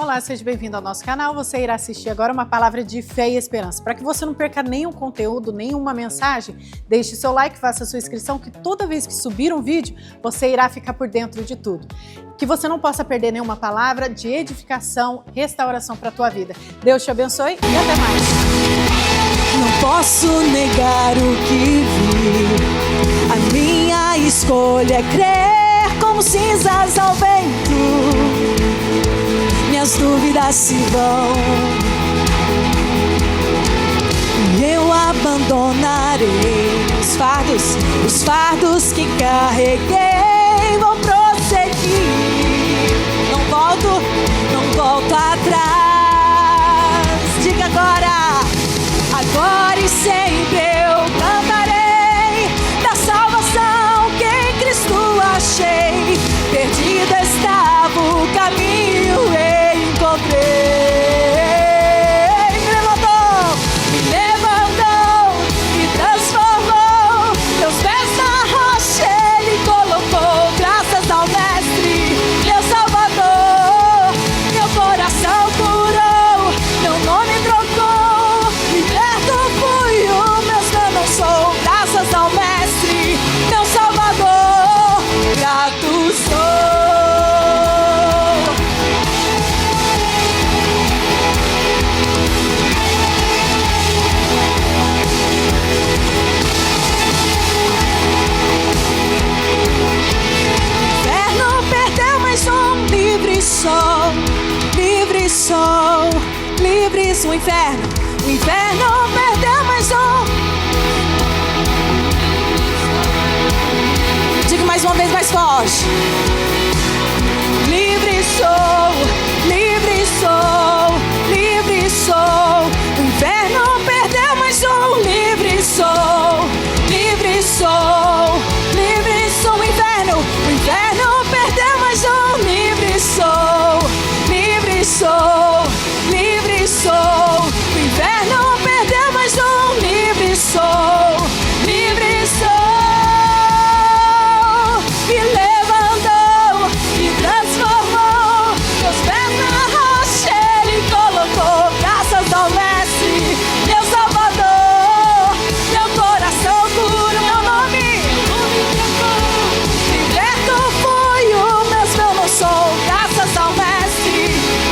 Olá, seja bem-vindo ao nosso canal. Você irá assistir agora uma palavra de fé e esperança. Para que você não perca nenhum conteúdo, nenhuma mensagem, deixe seu like, faça sua inscrição, que toda vez que subir um vídeo, você irá ficar por dentro de tudo. Que você não possa perder nenhuma palavra de edificação, restauração para a tua vida. Deus te abençoe e até mais. Não posso negar o que vi. A minha escolha é crer como cinzas ao vento. Minhas dúvidas se vão e eu abandonarei os fardos que carreguei. Vou prosseguir, não volto atrás. Diga agora e sempre eu cantarei da salvação que em Cristo achei. Perdido estava o caminho, encontrei. Me levantou e transformou. Meus pés na rocha Ele colocou. Graças ao Mestre, meu Salvador. Meu coração curou, meu nome trocou. Liberto fui, o meu eu não sou. Graças ao Mestre, meu Salvador. Grato sou. Livres, o inferno perdeu mais um. Diga mais uma vez, mais forte. Livre sou, livre sou, livre sou. O inferno perdeu mais um. Livre sou, livre sou, livre sou. O inferno perdeu mais um. Livre sou, livre sou, livre sou. O inferno perdeu mais um. Livre sou, livre sou. Me levantou, me transformou. Meus pés na rocha Ele colocou. Graças ao Mestre, meu Salvador. Meu coração cura, meu nome trocou. Liberto fui, o mesmo eu não sou. Graças ao Mestre,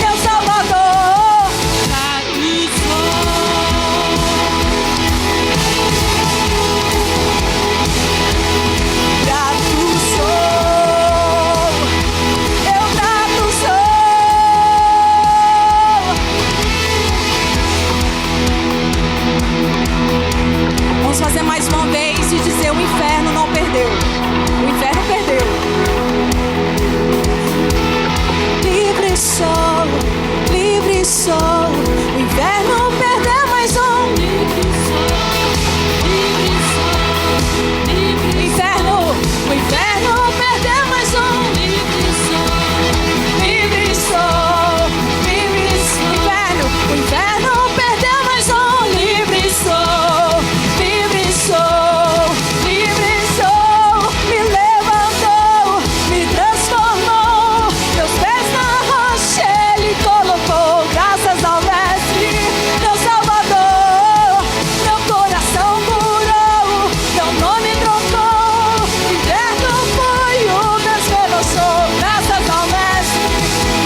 meu Salvador. Grato sou. Grato sou. Eu grato sou. Vamos fazer mais uma vez e dizer: o inferno não perdeu. O inferno perdeu. Livre sou, livre sou. O inferno perdeu mais um. Livre sou, livre sou, livre. O inferno perdeu mais um. Livre sou, livre sou, livre sou. O inferno perdeu mais um. Livre sou, livre sou, livre sou. Me levantou, me transformou. Meus pés na rocha Ele colocou. Graças ao Mestre, meu Salvador. Meu coração curou, meu nome trocou. Liberto fui, o mesmo eu não sou. Graças ao Mestre,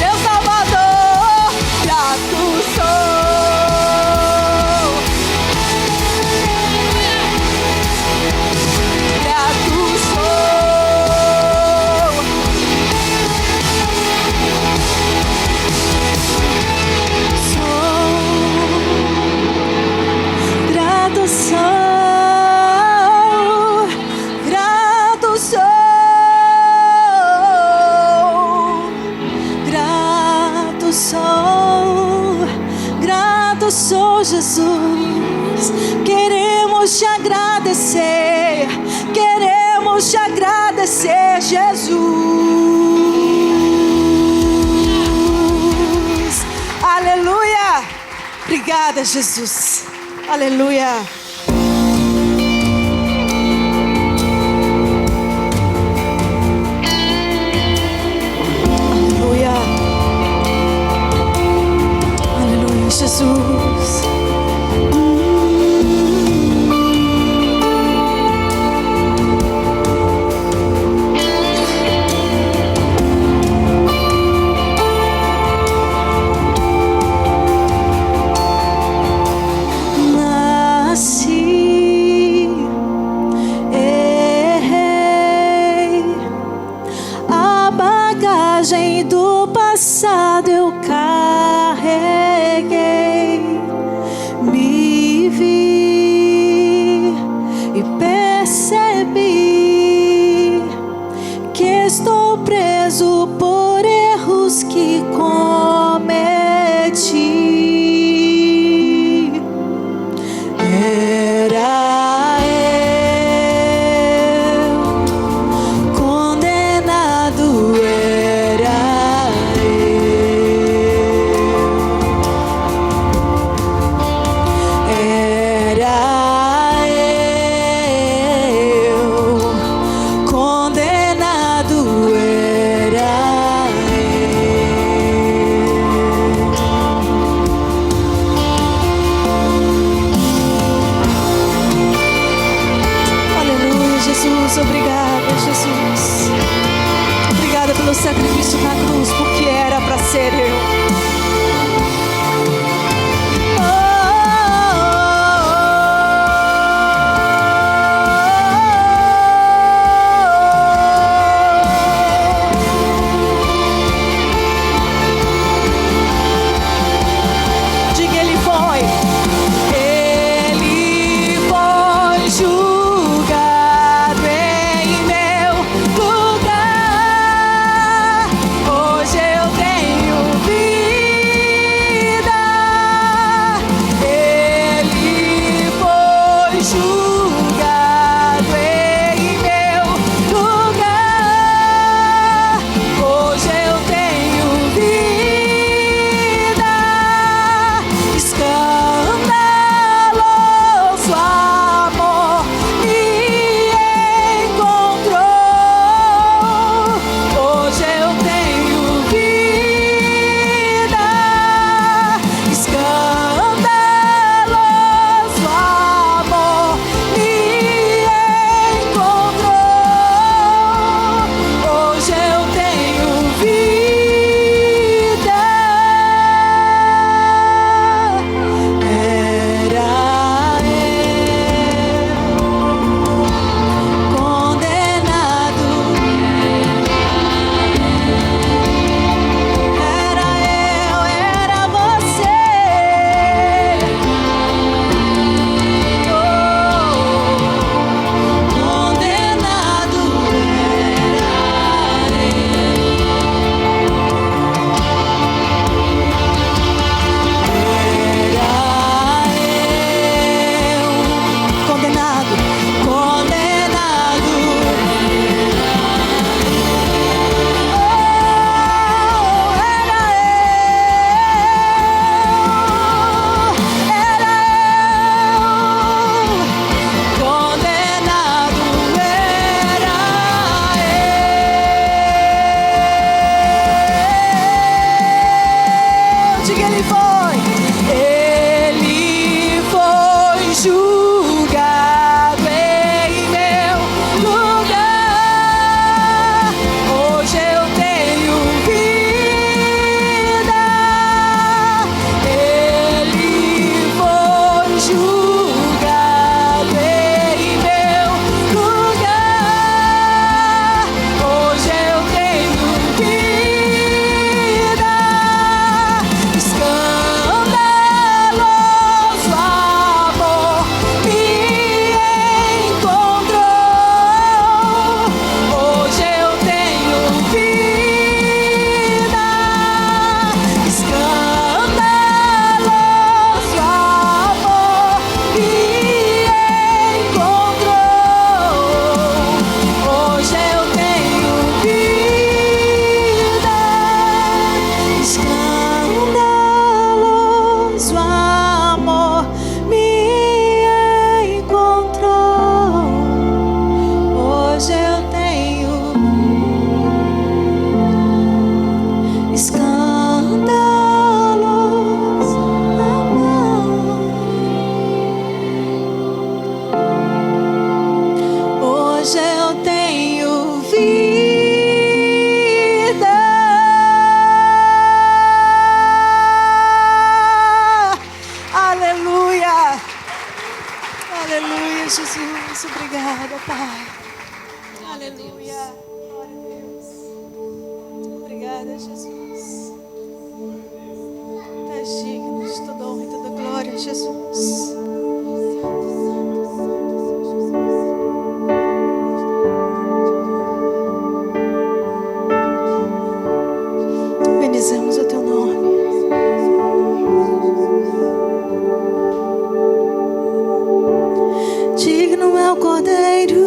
meu Salvador. Grato sou. Grato sou. Grato sou. Grato sou. Grato sou. Grato sou, Jesus. Queremos te agradecer. Queremos te agradecer, Jesus. Aleluia. Obrigada, Jesus. Aleluia. Aleluia. Jesus. Do passado eu carreguei, me vi e percebi que estou preso por erros que cometi. Era eu condenado. Obrigada, Jesus. Obrigada pelo sacrifício na cruz, porque era para ser eu. Diga, ele foi julgado em meu lugar. Hoje eu tenho vida. Ele foi julgado em meu lugar. Hoje eu tenho vida. Escandaloso amor me encontrou. Hoje eu tenho vida. Escandaloso amor me encontrou. Hoje eu tenho vida. Era condenado. Era você. Condenado condenado, condenado. Diga, ele foi julgado em meu lugar. Hoje eu tenho vida. Ele foi julgado em meu lugar. Hoje eu tenho vida. Escandaloso Obrigada, Pai. Aleluia. Glória a Deus. Obrigada, Jesus. Tu és digno de toda honra e toda glória, Jesus. Bendizemos o teu nome. Digno é o Cordeiro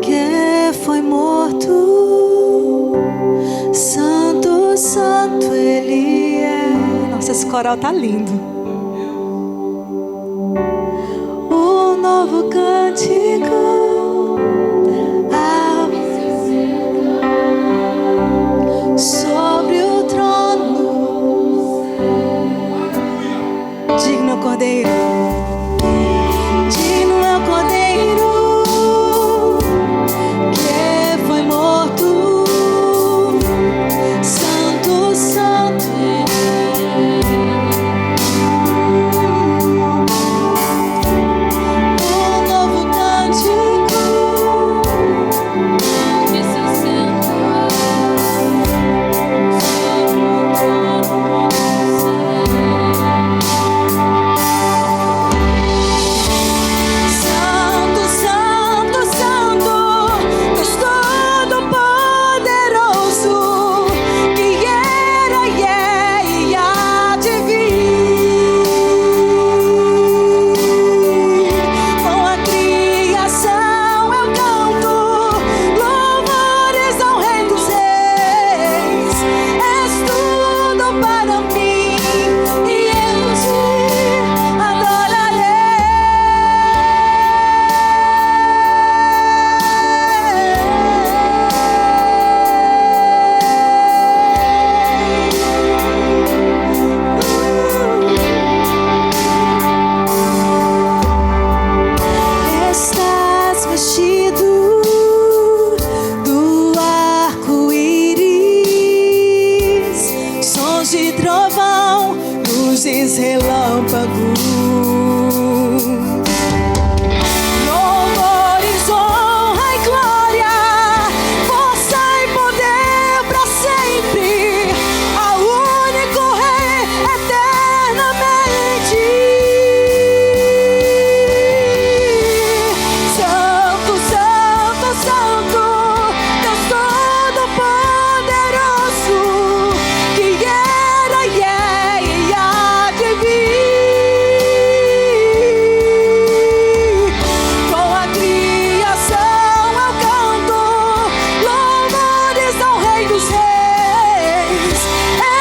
que foi morto. Santo, santo Ele é. Nossa, esse coral tá lindo. O novo cântico sobre o trono. Digno é o Cordeiro. Digno é o Cordeiro que foi morto. Santo, santo. O novo cântico que se senta Santo, santo, santo, Deus Todo-Poderoso, que era e é e há de vir. Com a criação eu canto louvores ao Rei dos Reis. És tudo para mim e eu te Estás vestido do arco-íris, sons de trovão, luzes, relâmpagos. Louvores, honra e glória, força e poder pra sempre, ao único Rei eternamente. Santo, santo, santo, Deus Todo-Poderoso, que era e é e há de vir. Com a criação eu canto louvores ao Rei dos Reis.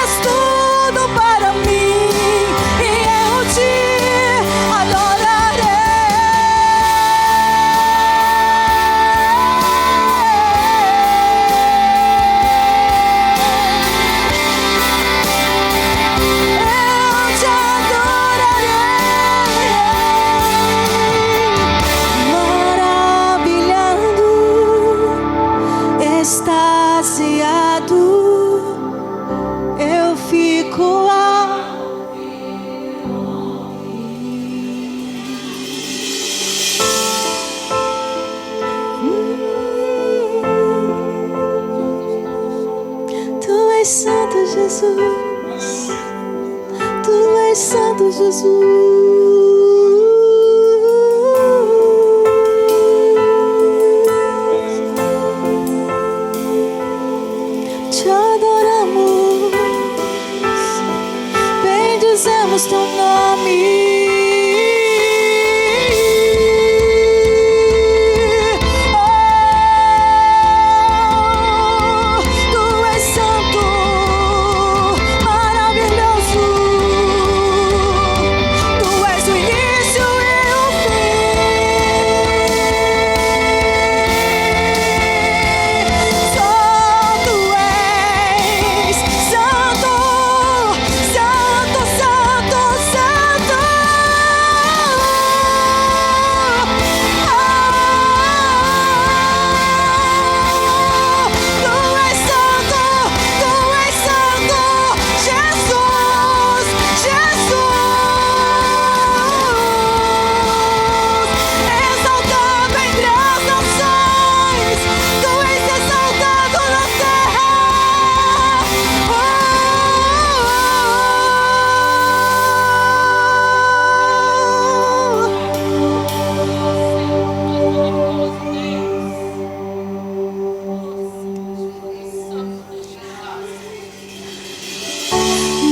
És tudo para mim e eu te adorarei. Eu te adorarei. Maravilhando, extasiado, eu fico Tu és santo, Jesus. Tu és santo, Jesus. Te adoramos, bendizemos teu nome. Tu és santo, maravilhoso. Tu és o início e o fim. Só tu és santo, santo, santo, santo.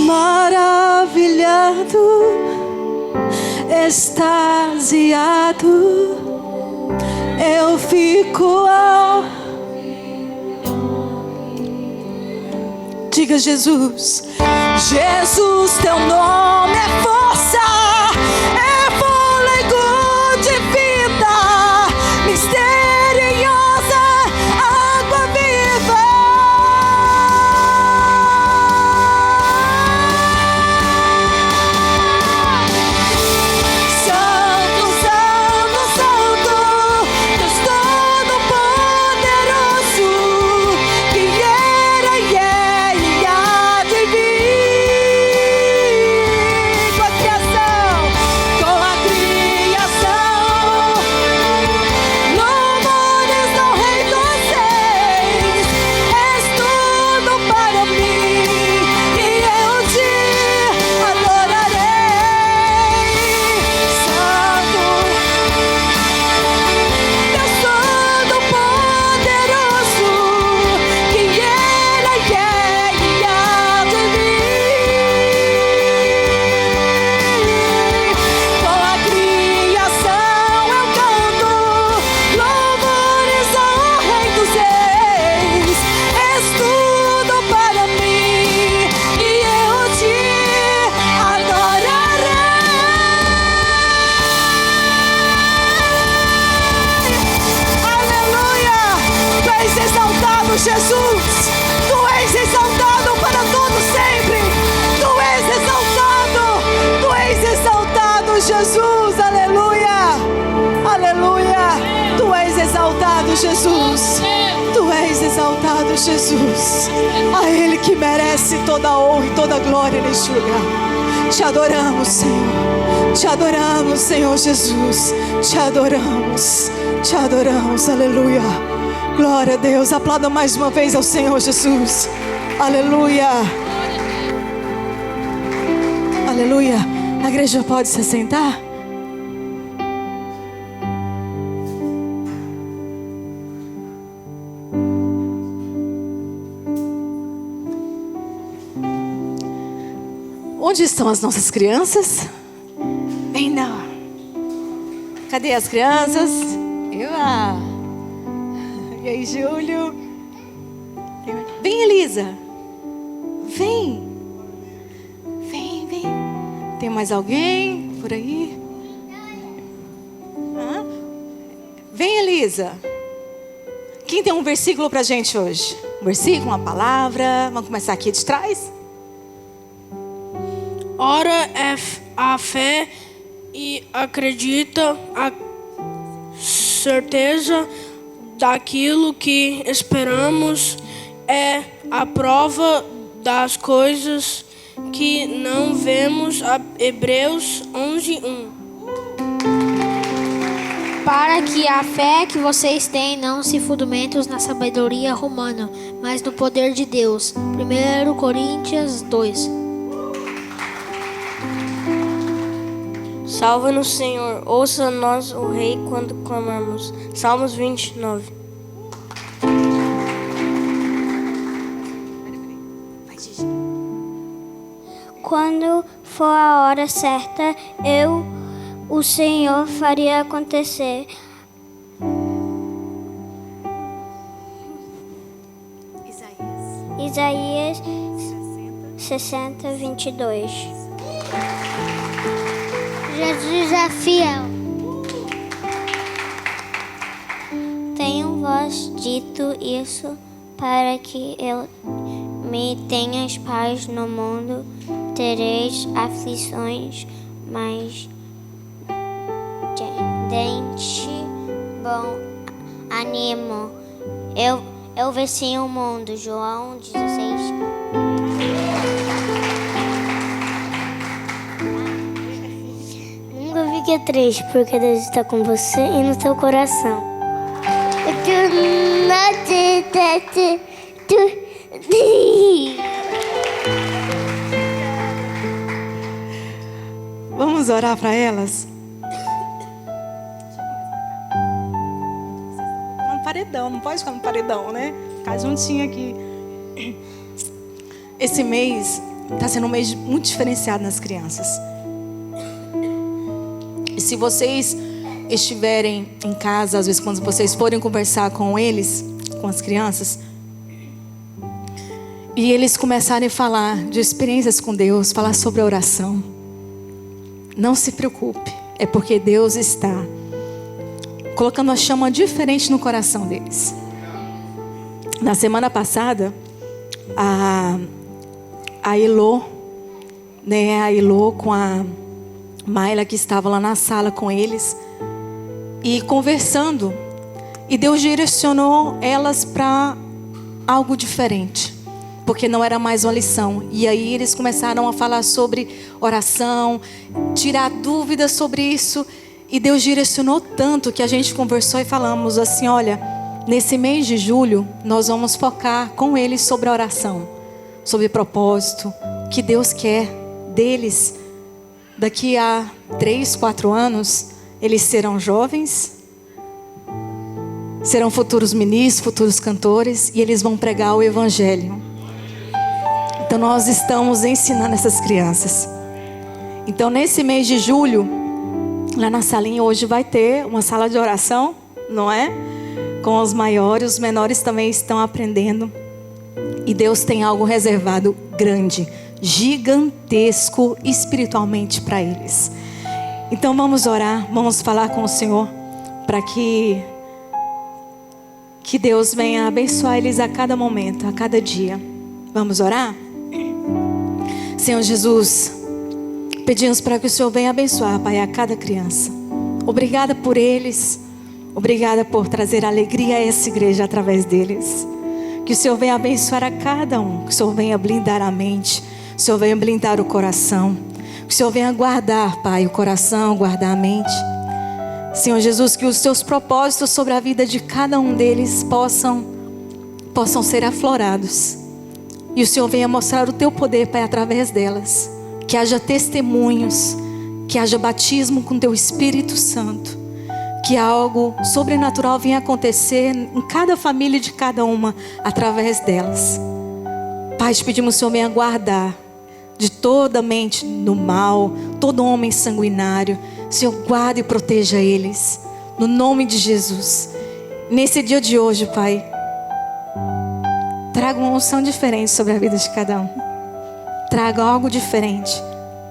maravilhado, extasiado, eu fico Diga Jesus. Jesus, teu nome é força, é fôlego de vida, misteriosa água viva. Santo, Santo, Santo, Deus Todo-Poderoso, que era e é e há de vir. Com a criação, louvores ao Rei dos Reis. És tudo para mim e eu te adorarei. Santo, Deus Todo-Poderoso, que era e é e há de vir. Com a criação eu canto louvores ao Rei dos Reis. És tudo para mim e eu te adorarei. Aleluia! Tu és exaltado, Jesus. Tu és exaltado para todo sempre. Tu és exaltado. Tu és exaltado, Jesus. Aleluia! Aleluia! Tu és exaltado, Jesus. Tu és exaltado, Jesus. A Ele que merece toda a honra e toda a glória neste lugar. Te adoramos, Senhor. Te adoramos, Senhor Jesus. Te adoramos. Te adoramos. Aleluia. Glória a Deus. Aplauda mais uma vez ao Senhor Jesus. Aleluia. Aleluia. A igreja pode se sentar? Onde estão as nossas crianças? Ainda. Cadê as crianças? Eva. E aí, Júlio? Vem, Elisa. Vem. Vem, vem. Tem mais alguém por aí? Hã? Vem, Elisa. Quem tem um versículo pra gente hoje? Um versículo, uma palavra. Vamos começar aqui de trás? Ora é a fé e acredita a certeza daquilo que esperamos, é a prova das coisas que não vemos. Hebreus 11:1. Para que a fé que vocês têm não se fundamente na sabedoria humana, mas no poder de Deus. 1 Coríntios 2. Salva-nos, Senhor, ouça-nos o Rei quando clamamos. Salmos 29. Quando for a hora certa, o Senhor, faria acontecer. Isaías 60:22. Jesus é fiel. Tenho-vos dito isso para que eu me tenhas paz no mundo. Tereis aflições, mas dente bom ânimo. Eu venci o mundo. João 16. Nunca fique triste, porque Deus está com você e no seu coração. Vamos orar para elas? Um paredão, não pode ficar no paredão, né? Ficar juntinho aqui. Esse mês está sendo um mês muito diferenciado nas crianças. E se vocês estiverem em casa, às vezes quando vocês forem conversar com eles, com as crianças, e eles começarem a falar de experiências com Deus, falar sobre a oração, não se preocupe, é porque Deus está colocando uma chama diferente no coração deles. Na semana passada, a Elô, né, a Elô com a Mayla, que estava lá na sala com eles, e conversando, e Deus direcionou elas para algo diferente, porque não era mais uma lição. E aí eles começaram a falar sobre oração, tirar dúvidas sobre isso, e Deus direcionou tanto que a gente conversou e falamos assim: olha, nesse mês de julho nós vamos focar com eles sobre a oração, sobre propósito, o que Deus quer deles. Daqui a 3, 4 anos, eles serão jovens, serão futuros ministros, futuros cantores, e eles vão pregar o Evangelho. Então nós estamos ensinando essas crianças. Então nesse mês de julho, lá na salinha hoje vai ter uma sala de oração, não é? Com os maiores, os menores também estão aprendendo. E Deus tem algo reservado grande, gigantesco espiritualmente para eles. Então vamos orar, vamos falar com o Senhor para que Deus venha abençoar eles a cada momento, a cada dia. Vamos orar? Senhor Jesus, pedimos para que o Senhor venha abençoar, Pai, a cada criança. Obrigada por eles, obrigada por trazer alegria a essa igreja através deles. Que o Senhor venha abençoar a cada um, que o Senhor venha blindar a mente, que o Senhor venha blindar o coração, que o Senhor venha guardar, Pai, o coração, guardar a mente. Senhor Jesus, que os teus propósitos sobre a vida de cada um deles possam ser aflorados. E o Senhor venha mostrar o teu poder, Pai, através delas. Que haja testemunhos, que haja batismo com teu Espírito Santo. Que algo sobrenatural venha acontecer em cada família de cada uma, através delas. Pai, te pedimos que o Senhor venha guardar de toda mente no mal, todo homem sanguinário. Senhor, guarda e proteja eles, no nome de Jesus. Nesse dia de hoje, Pai, traga uma unção diferente sobre a vida de cada um. Traga algo diferente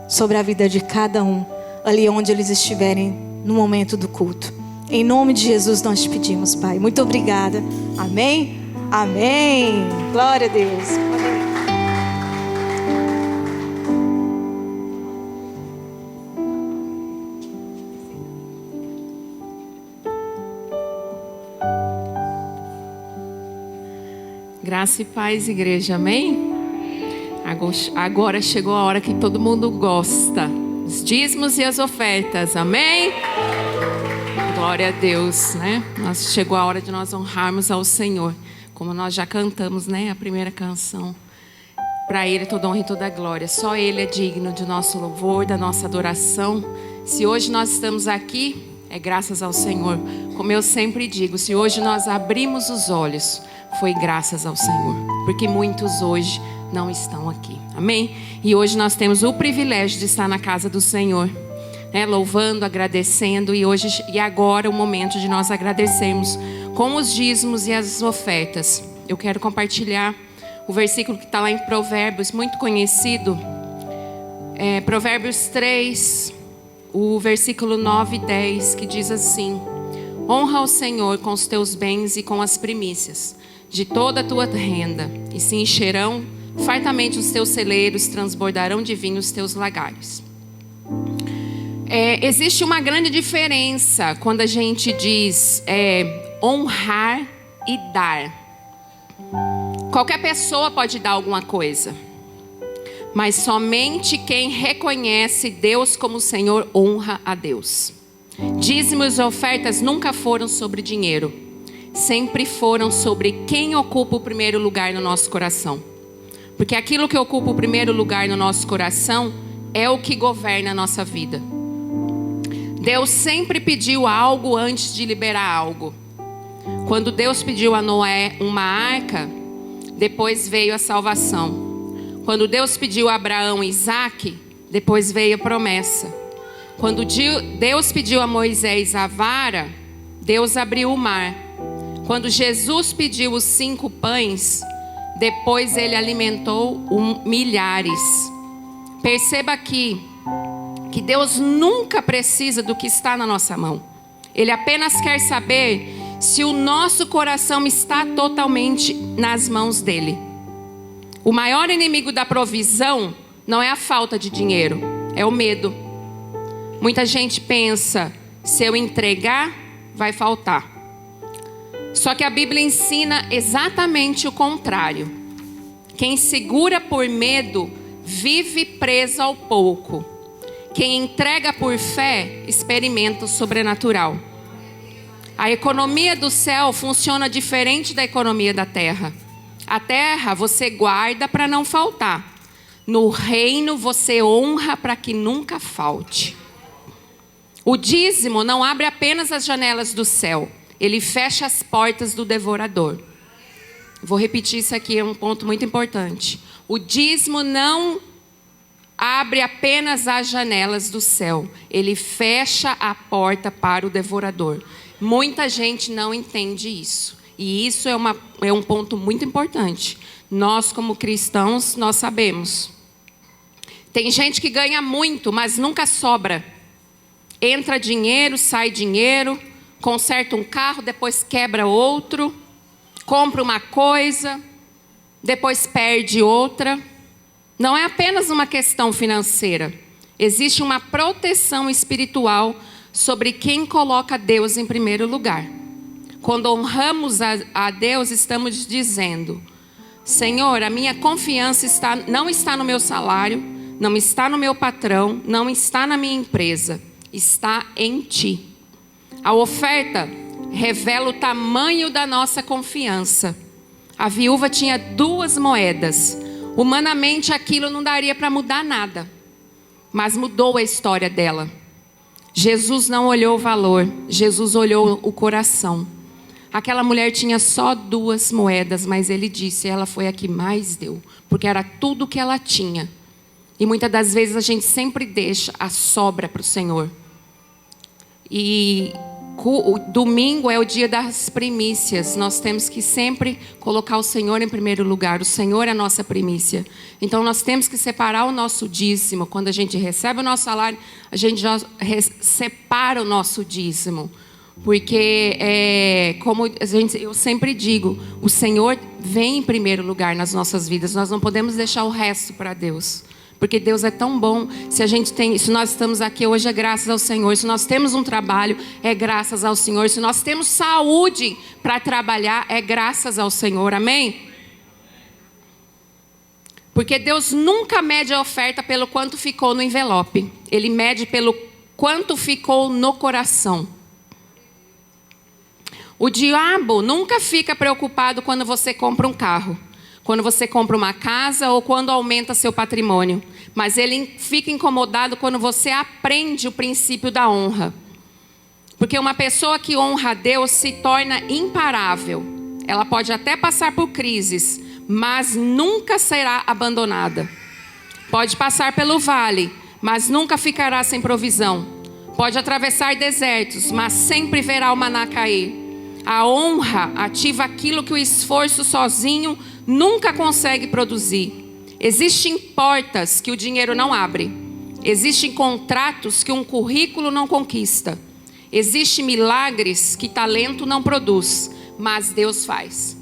sobre a vida de cada um, ali onde eles estiverem no momento do culto. Em nome de Jesus nós te pedimos, Pai. Muito obrigada. Amém? Amém. Glória a Deus. Graça e paz, igreja, amém? Agora chegou a hora que todo mundo gosta. Os dízimos e as ofertas, amém? Glória a Deus, né? Chegou a hora de nós honrarmos ao Senhor. Como nós já cantamos, né? A primeira canção. Para Ele toda honra e toda glória. Só Ele é digno de nosso louvor, da nossa adoração. Se hoje nós estamos aqui, é graças ao Senhor. Como eu sempre digo, se hoje nós abrimos os olhos, foi graças ao Senhor, porque muitos hoje não estão aqui, amém? E hoje nós temos o privilégio de estar na casa do Senhor, né? Louvando, agradecendo, e agora é o momento de nós agradecermos com os dízimos e as ofertas. Eu quero compartilhar o versículo que está lá em Provérbios, muito conhecido, Provérbios 3, o versículo 9 e 10, que diz assim: honra ao Senhor com os teus bens e com as primícias de toda a tua renda, e se encherão fartamente os teus celeiros, transbordarão de vinho os teus lagares. Existe uma grande diferença quando a gente diz honrar e dar. Qualquer pessoa pode dar alguma coisa, mas somente quem reconhece Deus como Senhor honra a Deus. Dízimos e ofertas nunca foram sobre dinheiro, sempre foram sobre quem ocupa o primeiro lugar no nosso coração. Porque aquilo que ocupa o primeiro lugar no nosso coração é o que governa a nossa vida. Deus sempre pediu algo antes de liberar algo. Quando Deus pediu a Noé uma arca, depois veio a salvação. Quando Deus pediu a Abraão e Isaque, depois veio a promessa. Quando Deus pediu a Moisés a vara, Deus abriu o mar. Quando Jesus pediu os 5 pães, depois ele alimentou milhares. Perceba aqui que Deus nunca precisa do que está na nossa mão. Ele apenas quer saber se o nosso coração está totalmente nas mãos dele. O maior inimigo da provisão não é a falta de dinheiro, é o medo. Muita gente pensa, se eu entregar, vai faltar. Só que a Bíblia ensina exatamente o contrário. Quem segura por medo, vive preso ao pouco. Quem entrega por fé, experimenta o sobrenatural. A economia do céu funciona diferente da economia da terra. A terra você guarda para não faltar. No reino você honra para que nunca falte. O dízimo não abre apenas as janelas do céu. Ele fecha as portas do devorador. Vou repetir isso aqui, é um ponto muito importante. O dízimo não abre apenas as janelas do céu. Ele fecha a porta para o devorador. Muita gente não entende isso. E isso é um ponto muito importante. Nós, como cristãos, nós sabemos. Tem gente que ganha muito, mas nunca sobra. Entra dinheiro, sai dinheiro, conserta um carro, depois quebra outro, compra uma coisa, depois perde outra. Não é apenas uma questão financeira. Existe uma proteção espiritual sobre quem coloca Deus em primeiro lugar. Quando honramos a Deus, estamos dizendo: Senhor, a minha confiança não está no meu salário, não está no meu patrão, não está na minha empresa, está em Ti. A oferta revela o tamanho da nossa confiança. A viúva tinha 2 moedas. Humanamente aquilo não daria para mudar nada, mas mudou a história dela. Jesus não olhou o valor, Jesus olhou o coração. Aquela mulher tinha só 2 moedas, mas ele disse, ela foi a que mais deu, porque era tudo que ela tinha. E muitas das vezes a gente sempre deixa a sobra para o Senhor. E o domingo é o dia das primícias. Nós temos que sempre colocar o Senhor em primeiro lugar. O Senhor é a nossa primícia. Então nós temos que separar o nosso dízimo. Quando a gente recebe o nosso salário, a gente já separa o nosso dízimo. Porque, como eu sempre digo, o Senhor vem em primeiro lugar nas nossas vidas. Nós não podemos deixar o resto para Deus. Porque Deus é tão bom. Se nós estamos aqui hoje é graças ao Senhor. Se nós temos um trabalho é graças ao Senhor. Se nós temos saúde para trabalhar é graças ao Senhor. Amém? Porque Deus nunca mede a oferta pelo quanto ficou no envelope. Ele mede pelo quanto ficou no coração. O diabo nunca fica preocupado quando você compra um carro, quando você compra uma casa ou quando aumenta seu patrimônio. Mas ele fica incomodado quando você aprende o princípio da honra. Porque uma pessoa que honra a Deus se torna imparável. Ela pode até passar por crises, mas nunca será abandonada. Pode passar pelo vale, mas nunca ficará sem provisão. Pode atravessar desertos, mas sempre verá o maná cair. A honra ativa aquilo que o esforço sozinho nunca consegue produzir. Existem portas que o dinheiro não abre. Existem contratos que um currículo não conquista. Existem milagres que talento não produz, mas Deus faz.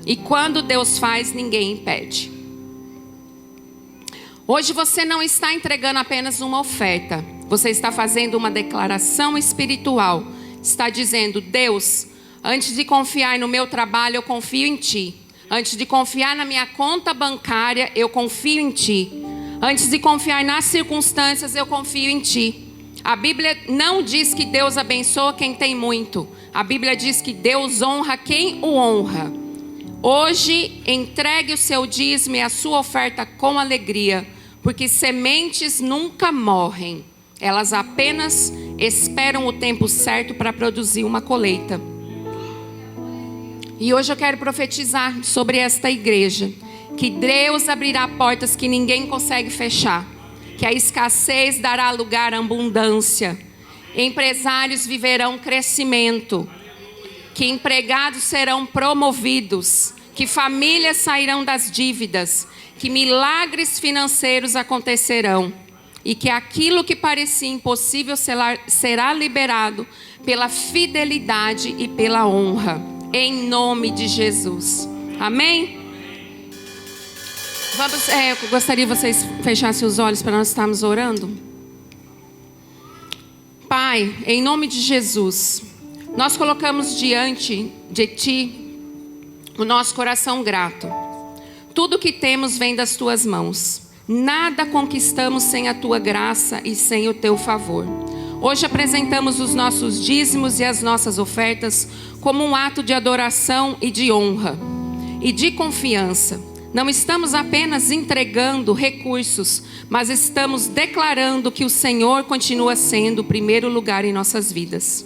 E quando Deus faz, ninguém impede. Hoje você não está entregando apenas uma oferta. Você está fazendo uma declaração espiritual. Está dizendo, Deus, antes de confiar no meu trabalho, eu confio em Ti. Antes de confiar na minha conta bancária, eu confio em Ti. Antes de confiar nas circunstâncias, eu confio em Ti. A Bíblia não diz que Deus abençoa quem tem muito. A Bíblia diz que Deus honra quem o honra. Hoje, entregue o seu dízimo e a sua oferta com alegria, porque sementes nunca morrem. Elas apenas esperam o tempo certo para produzir uma colheita. E hoje eu quero profetizar sobre esta igreja, que Deus abrirá portas que ninguém consegue fechar, que a escassez dará lugar à abundância, empresários viverão crescimento, que empregados serão promovidos, que famílias sairão das dívidas, que milagres financeiros acontecerão e que aquilo que parecia impossível será liberado pela fidelidade e pela honra, em nome de Jesus. Amém? Eu gostaria que vocês fechassem os olhos para nós estarmos orando. Pai, em nome de Jesus, nós colocamos diante de Ti o nosso coração grato. Tudo que temos vem das Tuas mãos. Nada conquistamos sem a Tua graça e sem o Teu favor. Hoje apresentamos os nossos dízimos e as nossas ofertas como um ato de adoração e de honra e de confiança. Não estamos apenas entregando recursos, mas estamos declarando que o Senhor continua sendo o primeiro lugar em nossas vidas.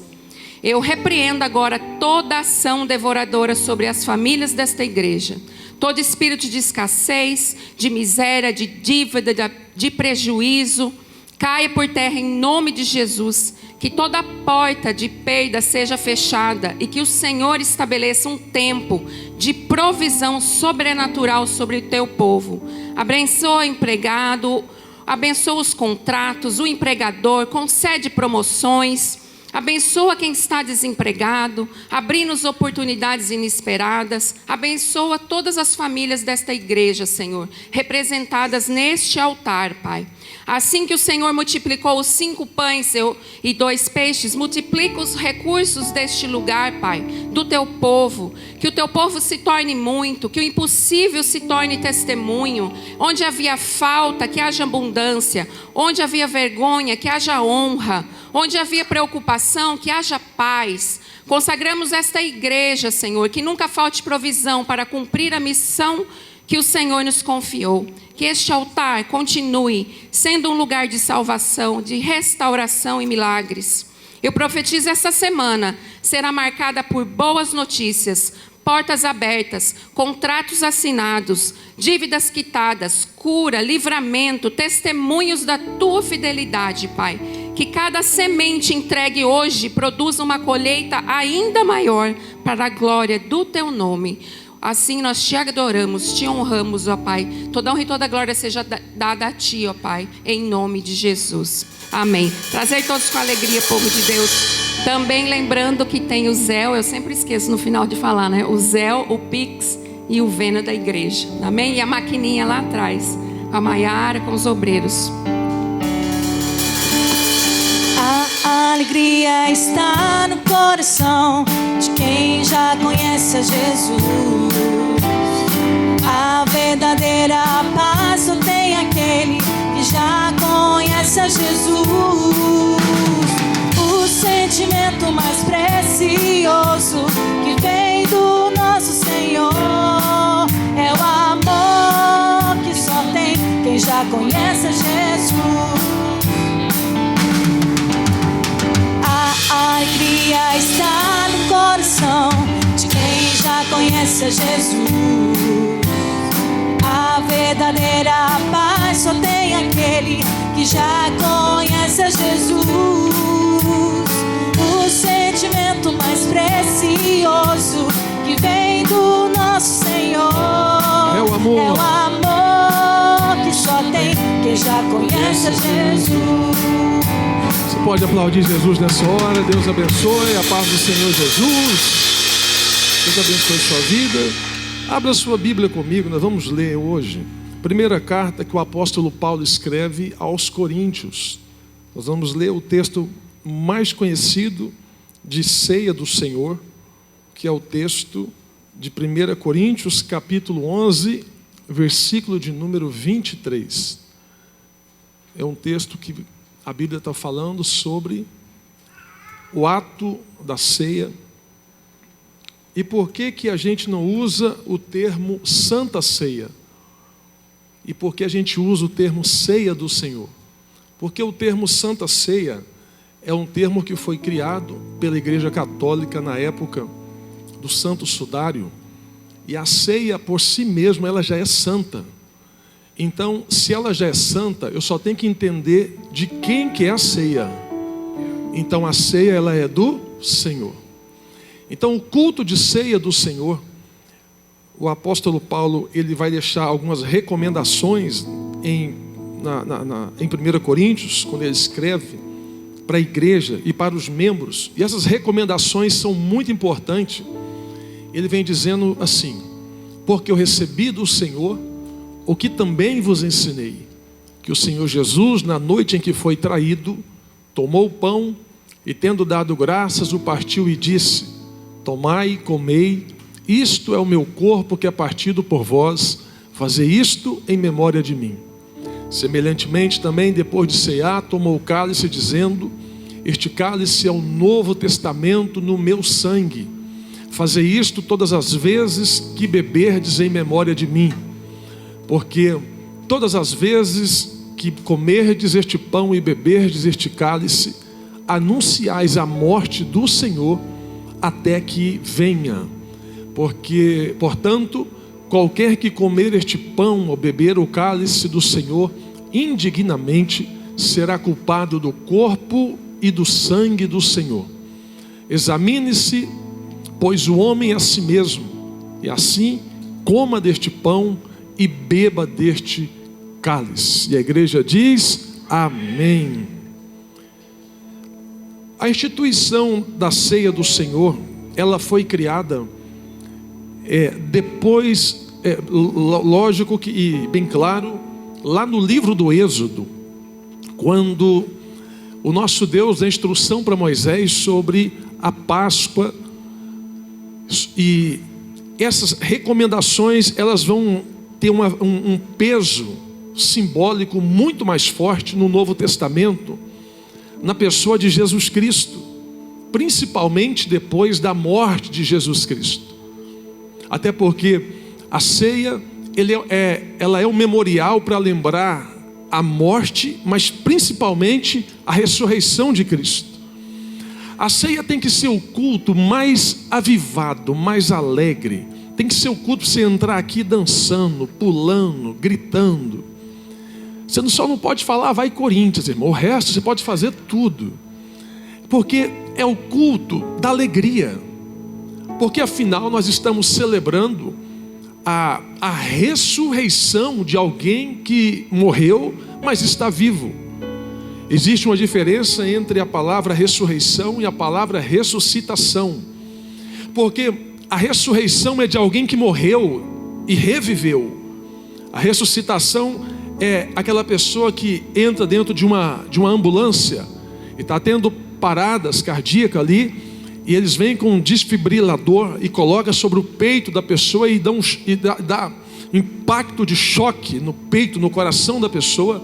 Eu repreendo agora toda ação devoradora sobre as famílias desta igreja. Todo espírito de escassez, de miséria, de dívida, de prejuízo, caia por terra em nome de Jesus. Que toda porta de perda seja fechada e que o Senhor estabeleça um tempo de provisão sobrenatural sobre o teu povo. Abençoa o empregado, abençoa os contratos, o empregador, concede promoções. Abençoa quem está desempregado, abrindo oportunidades inesperadas. Abençoa todas as famílias desta igreja, Senhor, representadas neste altar, Pai. Assim que o Senhor multiplicou os 5 pães e 2 peixes, multiplica os recursos deste lugar, Pai, do teu povo. Que o teu povo se torne muito, que o impossível se torne testemunho. Onde havia falta, que haja abundância. Onde havia vergonha, que haja honra. Onde havia preocupação, que haja paz. Consagramos esta igreja, Senhor, que nunca falte provisão para cumprir a missão que o Senhor nos confiou. Que este altar continue sendo um lugar de salvação, de restauração e milagres. Eu profetizo esta semana será marcada por boas notícias, portas abertas, contratos assinados, dívidas quitadas, cura, livramento, testemunhos da tua fidelidade, Pai. Que cada semente entregue hoje produza uma colheita ainda maior para a glória do teu nome. Assim nós te adoramos, te honramos, ó Pai. Toda honra e toda glória seja dada a ti, ó Pai, em nome de Jesus. Amém. Prazer todos com alegria, povo de Deus. Também lembrando que tem o Zéu, eu sempre esqueço no final de falar, né? O Zéu, o Pix e o Vena da igreja. Amém? E a maquininha lá atrás, a Maiara com os obreiros. A alegria está no coração de quem já conhece a Jesus. A verdadeira paz só tem aquele que já conhece a Jesus. O sentimento mais precioso que vem do nosso Senhor é o amor que só tem quem já conhece a Jesus. A alegria está no coração de quem já conhece a Jesus. A verdadeira paz só tem aquele que já conhece a Jesus. O sentimento mais precioso que vem do nosso Senhor é o amor. É o amor que só tem quem já conhece a Jesus. Você pode aplaudir Jesus nessa hora. Deus abençoe, a paz do Senhor Jesus. Deus abençoe sua vida. Abra sua Bíblia comigo, nós vamos ler hoje primeira carta que o apóstolo Paulo escreve aos Coríntios. Nós vamos ler o texto mais conhecido de ceia do Senhor, que é o texto de 1 Coríntios capítulo 11, versículo de número 23. É um texto que a Bíblia está falando sobre o ato da ceia. E por que a gente não usa o termo Santa Ceia? E por que a gente usa o termo Ceia do Senhor? Porque o termo Santa Ceia é um termo que foi criado pela Igreja Católica na época do Santo Sudário. E a ceia por si mesma, ela já é santa. Então, se ela já é santa, eu só tenho que entender de quem que é a ceia. Então, a ceia, ela é do Senhor. Então, o culto de ceia do Senhor, o apóstolo Paulo, ele vai deixar algumas recomendações em 1 Coríntios, quando ele escreve para a igreja e para os membros. E essas recomendações são muito importantes. Ele vem dizendo assim: porque eu recebi do Senhor o que também vos ensinei, que o Senhor Jesus, na noite em que foi traído, tomou o pão e, tendo dado graças, o partiu e disse: tomai e comei, isto é o meu corpo que é partido por vós, fazei isto em memória de mim. Semelhantemente também, depois de cear, tomou o cálice, dizendo: este cálice é o novo testamento no meu sangue, fazei isto todas as vezes que beberdes em memória de mim. Porque todas as vezes que comerdes este pão e beberdes este cálice, anunciais a morte do Senhor até que venha. Porque, portanto, qualquer que comer este pão ou beber o cálice do Senhor indignamente será culpado do corpo e do sangue do Senhor. Examine-se, pois, o homem a si mesmo, e assim coma deste pão e beba deste cálice. E a igreja diz: amém. A instituição da ceia do Senhor, ela foi criada depois, lógico que, e bem claro, lá no livro do Êxodo, quando o nosso Deus dá instrução para Moisés sobre a Páscoa, e essas recomendações, elas vão ter um peso simbólico muito mais forte no Novo Testamento, na pessoa de Jesus Cristo, principalmente depois da morte de Jesus Cristo. Até porque a ceia, ela é um memorial para lembrar a morte, mas principalmente a ressurreição de Cristo. A ceia tem que ser o culto mais avivado, mais alegre. Tem que ser o culto para você entrar aqui dançando, pulando, gritando. Você só não pode falar vai Corinthians, irmão. O resto você pode fazer tudo. Porque é o culto da alegria. Porque afinal nós estamos celebrando a ressurreição de alguém que morreu, mas está vivo. Existe uma diferença entre a palavra ressurreição e a palavra ressuscitação. Porque a ressurreição é de alguém que morreu e reviveu. A ressuscitação é aquela pessoa que entra dentro de uma ambulância e está tendo paradas cardíacas ali, e eles vêm com um desfibrilador e colocam sobre o peito da pessoa e dá impacto de choque no peito, no coração da pessoa,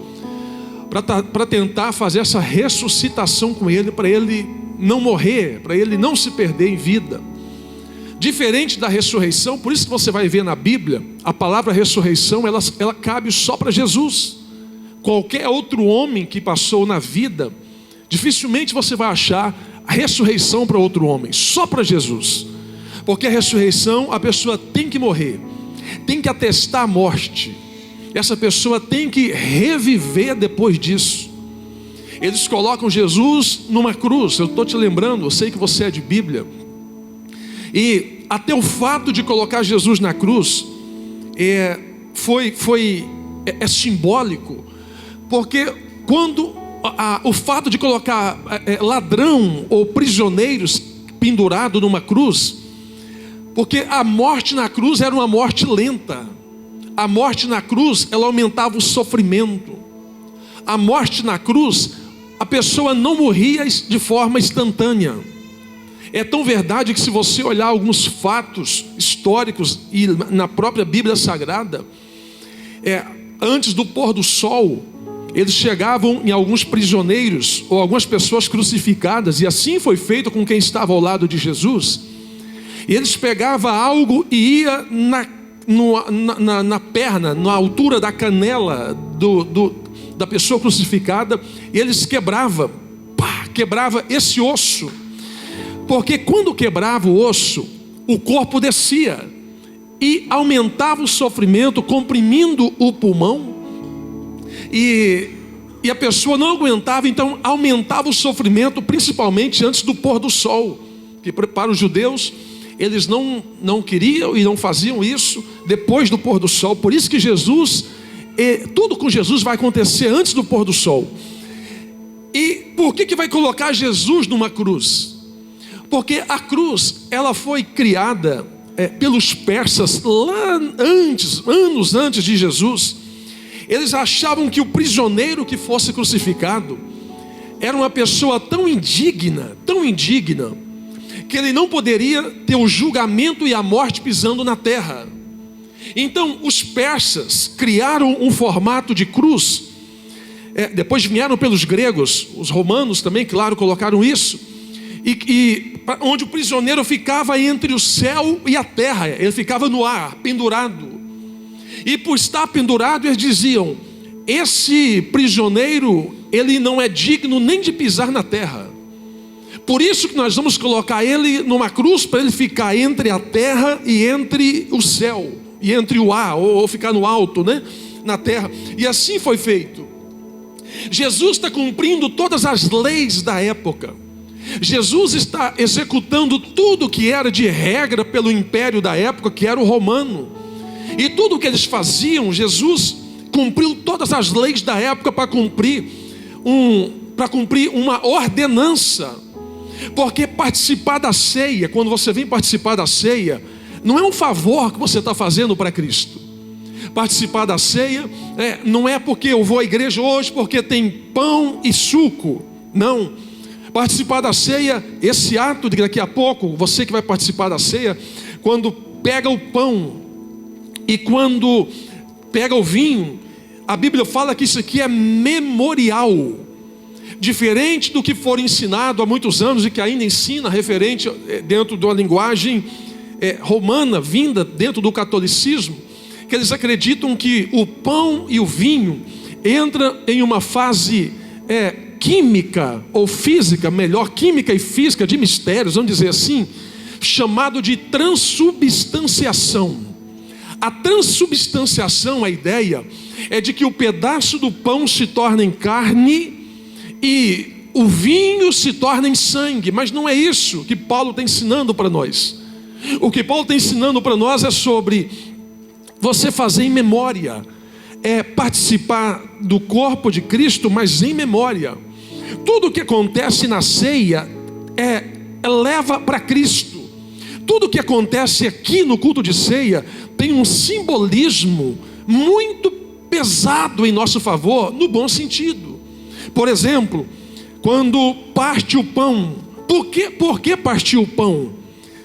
para tentar fazer essa ressuscitação com ele, para ele não morrer, para ele não se perder em vida. Diferente da ressurreição, por isso que você vai ver na Bíblia, a palavra ressurreição, ela cabe só para Jesus. Qualquer outro homem que passou na vida, dificilmente você vai achar a ressurreição para outro homem, só para Jesus. Porque a ressurreição, a pessoa tem que morrer, tem que atestar a morte, essa pessoa tem que reviver depois disso. Eles colocam Jesus numa cruz. Eu estou te lembrando, eu sei que você é de Bíblia, e até o fato de colocar Jesus na cruz é simbólico, porque quando o fato de colocar ladrão ou prisioneiros pendurado numa cruz, porque a morte na cruz era uma morte lenta. A morte na cruz, ela aumentava o sofrimento. A morte na cruz, a pessoa não morria de forma instantânea. É tão verdade que, se você olhar alguns fatos históricos e na própria Bíblia Sagrada, antes do pôr do sol, eles chegavam em alguns prisioneiros ou algumas pessoas crucificadas, e assim foi feito com quem estava ao lado de Jesus. E eles pegavam algo e ia na perna, na altura da canela da pessoa crucificada, e eles quebrava esse osso, porque quando quebrava o osso, o corpo descia, e aumentava o sofrimento, comprimindo o pulmão, e a pessoa não aguentava, então aumentava o sofrimento, principalmente antes do pôr do sol, que para os judeus, eles não queriam e não faziam isso depois do pôr do sol. Por isso que Jesus, tudo com Jesus vai acontecer antes do pôr do sol. E por que vai colocar Jesus numa cruz? Porque a cruz, ela foi criada pelos persas lá anos antes de Jesus. Eles achavam que o prisioneiro que fosse crucificado era uma pessoa tão indigna, que ele não poderia ter o julgamento e a morte pisando na terra. Então os persas criaram um formato de cruz, depois vieram pelos gregos, os romanos também, claro, colocaram isso, e onde o prisioneiro ficava entre o céu e a terra, ele ficava no ar, pendurado. E por estar pendurado, eles diziam: esse prisioneiro, ele não é digno nem de pisar na terra. Por isso que nós vamos colocar ele numa cruz, para ele ficar entre a terra e entre o céu, e entre o ar, ou ficar no alto, né? Na terra. E assim foi feito. Jesus está cumprindo todas as leis da época. Jesus está executando tudo que era de regra pelo império da época, que era o romano. E tudo o que eles faziam, Jesus cumpriu todas as leis da época para cumprir uma ordenança. Porque participar da ceia, quando você vem participar da ceia, não é um favor que você está fazendo para Cristo. Participar da ceia não é porque eu vou à igreja hoje porque tem pão e suco. Não. Participar da ceia, esse ato de daqui a pouco, você que vai participar da ceia, quando pega o pão e quando pega o vinho, a Bíblia fala que isso aqui é memorial. Diferente do que for ensinado há muitos anos e que ainda ensina, referente dentro da linguagem romana, vinda dentro do catolicismo, que eles acreditam que o pão e o vinho entram em uma fase química ou física, melhor, química e física de mistérios, vamos dizer assim, chamado de transubstanciação. A transubstanciação, a ideia é de que o pedaço do pão se torna em carne e o vinho se torna em sangue. Mas não é isso que Paulo está ensinando para nós. O que Paulo está ensinando para nós é sobre você fazer em memória, participar do corpo de Cristo, mas em memória. Tudo o que acontece na ceia leva para Cristo. Tudo o que acontece aqui no culto de ceia tem um simbolismo muito pesado em nosso favor, no bom sentido. Por exemplo, quando parte o pão, por que partiu o pão?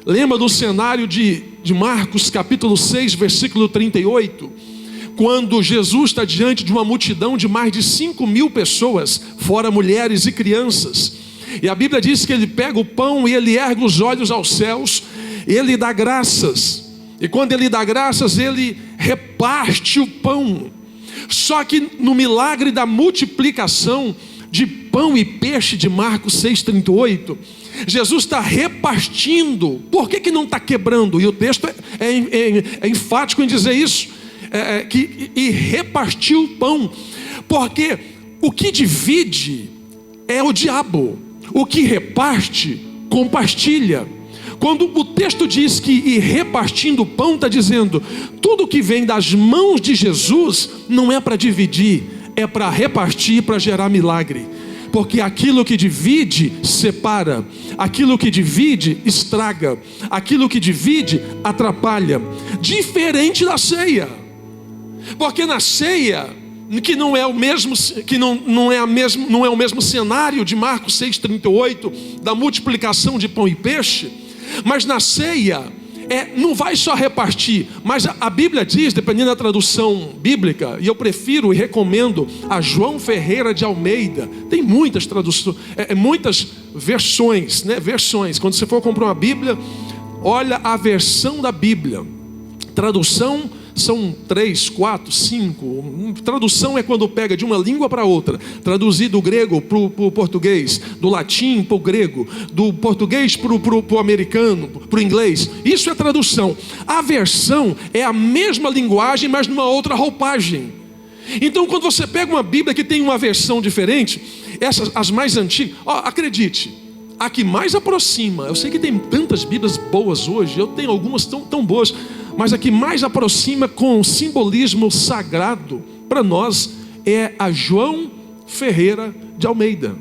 Lembra do cenário de Marcos capítulo 6, versículo 38? Quando Jesus está diante de uma multidão de mais de 5.000 pessoas, fora mulheres e crianças. E a Bíblia diz que ele pega o pão e ele ergue os olhos aos céus, ele dá graças. E quando ele dá graças, ele reparte o pão. Só que no milagre da multiplicação de pão e peixe de Marcos 6,38, Jesus está repartindo. Por que não está quebrando? E o texto é enfático em dizer isso. E repartiu o pão. Porque o que divide é o diabo. O que reparte, compartilha. Quando o texto diz que e repartindo o pão, está dizendo, tudo que vem das mãos de Jesus não é para dividir, é para repartir, para gerar milagre. Porque aquilo que divide, separa. Aquilo que divide, estraga. Aquilo que divide, atrapalha. Diferente da ceia. Porque na ceia, que não é o mesmo, não é o mesmo cenário de Marcos 6,38, da multiplicação de pão e peixe, mas na ceia, não vai só repartir, mas a Bíblia diz, dependendo da tradução bíblica, e eu prefiro e recomendo a João Ferreira de Almeida, tem muitas traduções, muitas versões, né? Versões. Quando você for comprar uma Bíblia, olha a versão da Bíblia, tradução são 3, 4, 5. Tradução é quando pega de uma língua para outra. Traduzir do grego para o português, do latim para o grego, do português para o americano, para o inglês. Isso é tradução. A versão é a mesma linguagem, mas numa outra roupagem. Então, quando você pega uma Bíblia que tem uma versão diferente, as mais antigas, acredite, a que mais aproxima, eu sei que tem tantas Bíblias boas hoje, eu tenho algumas tão boas, mas a que mais aproxima com simbolismo sagrado para nós é a João Ferreira de Almeida.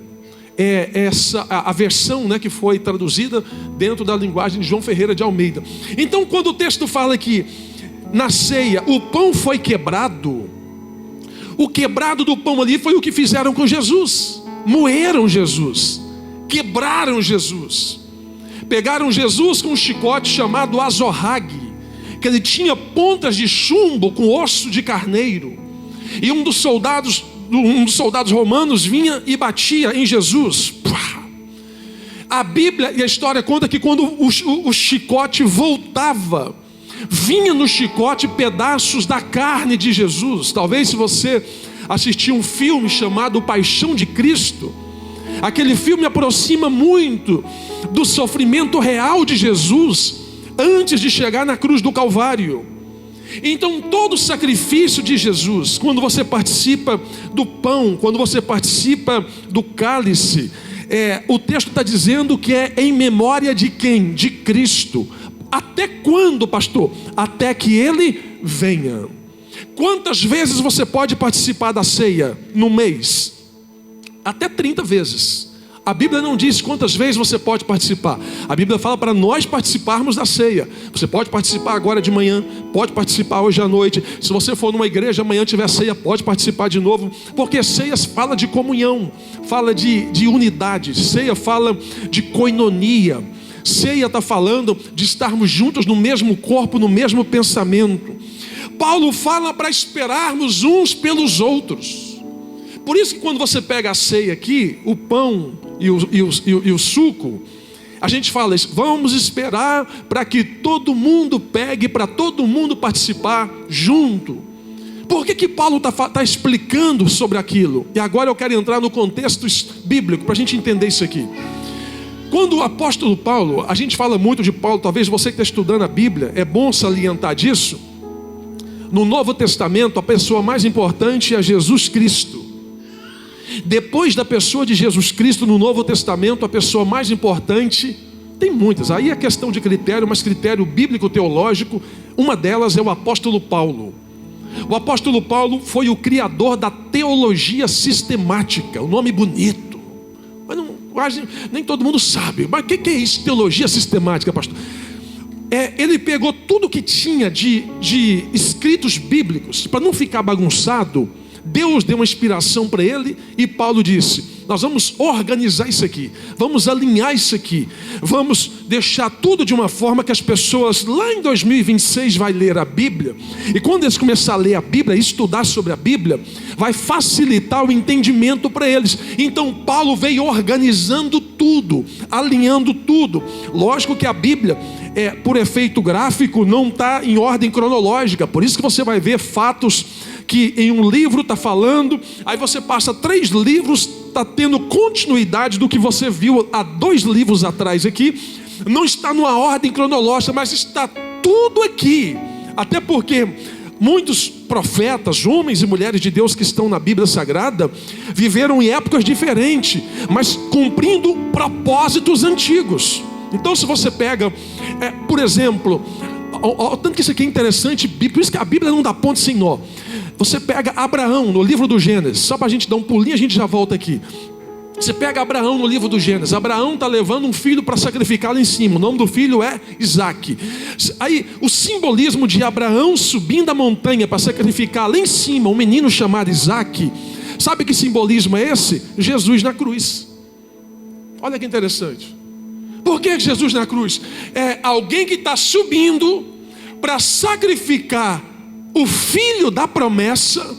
É essa a versão, né, que foi traduzida dentro da linguagem de João Ferreira de Almeida. Então, quando o texto fala que na ceia o pão foi quebrado, o quebrado do pão ali foi o que fizeram com Jesus. Moeram Jesus, quebraram Jesus, pegaram Jesus com um chicote chamado azorrague, que ele tinha pontas de chumbo com osso de carneiro, e um dos soldados romanos vinha e batia em Jesus. A Bíblia e a história conta que quando o chicote voltava, vinha no chicote pedaços da carne de Jesus. Talvez se você assistiu um filme chamado Paixão de Cristo, aquele filme aproxima muito do sofrimento real de Jesus antes de chegar na cruz do Calvário. Então todo o sacrifício de Jesus, quando você participa do pão, quando você participa do cálice, o texto está dizendo que é em memória de quem? De Cristo. Até quando, pastor? Até que Ele venha. Quantas vezes você pode participar da ceia no mês? Até 30 vezes. A Bíblia não diz quantas vezes você pode participar. A Bíblia fala para nós participarmos da ceia. Você pode participar agora de manhã, pode participar hoje à noite. Se você for numa igreja, amanhã tiver ceia, pode participar de novo. Porque ceia fala de comunhão, fala de unidade. Ceia fala de koinonia. Ceia está falando de estarmos juntos no mesmo corpo, no mesmo pensamento. Paulo fala para esperarmos uns pelos outros. Por isso que quando você pega a ceia aqui, o pão e o suco, a gente fala isso, vamos esperar para que todo mundo pegue, para todo mundo participar junto. Por que Paulo está explicando sobre aquilo? E agora eu quero entrar no contexto bíblico para a gente entender isso aqui. Quando o apóstolo Paulo, a gente fala muito de Paulo, talvez você que está estudando a Bíblia, é bom salientar disso. No Novo Testamento, a pessoa mais importante é Jesus Cristo. Depois da pessoa de Jesus Cristo no Novo Testamento, a pessoa mais importante, tem muitas, aí é questão de critério, mas critério bíblico-teológico, uma delas é o apóstolo Paulo. O apóstolo Paulo foi o criador da teologia sistemática, um nome bonito, mas quase nem todo mundo sabe. Mas o que é isso, teologia sistemática, pastor? Ele pegou tudo que tinha de escritos bíblicos, para não ficar bagunçado. Deus deu uma inspiração para ele e Paulo disse, nós vamos organizar isso aqui, vamos alinhar isso aqui, vamos deixar tudo de uma forma que as pessoas lá em 2026 vai ler a Bíblia, e quando eles começarem a ler a Bíblia, estudar sobre a Bíblia, vai facilitar o entendimento para eles. Então Paulo veio organizando tudo, alinhando tudo. Lógico que a Bíblia, por efeito gráfico, não está em ordem cronológica, por isso que você vai ver fatos que em um livro está falando, aí você passa 3 livros, está tendo continuidade do que você viu há 2 livros atrás aqui, não está numa ordem cronológica, mas está tudo aqui, até porque muitos profetas, homens e mulheres de Deus que estão na Bíblia Sagrada, viveram em épocas diferentes, mas cumprindo propósitos antigos. Então se você pega, por exemplo, tanto que isso aqui é interessante, por isso que a Bíblia não dá ponto sem nó. Você pega Abraão no livro do Gênesis, só para a gente dar um pulinho, a gente já volta aqui. Você pega Abraão no livro do Gênesis, Abraão está levando um filho para sacrificar lá em cima, o nome do filho é Isaac. Aí o simbolismo de Abraão subindo a montanha para sacrificar lá em cima um menino chamado Isaac, sabe que simbolismo é esse? Jesus na cruz. Olha que interessante. Por que Jesus na cruz? É alguém que está subindo para sacrificar o filho da promessa,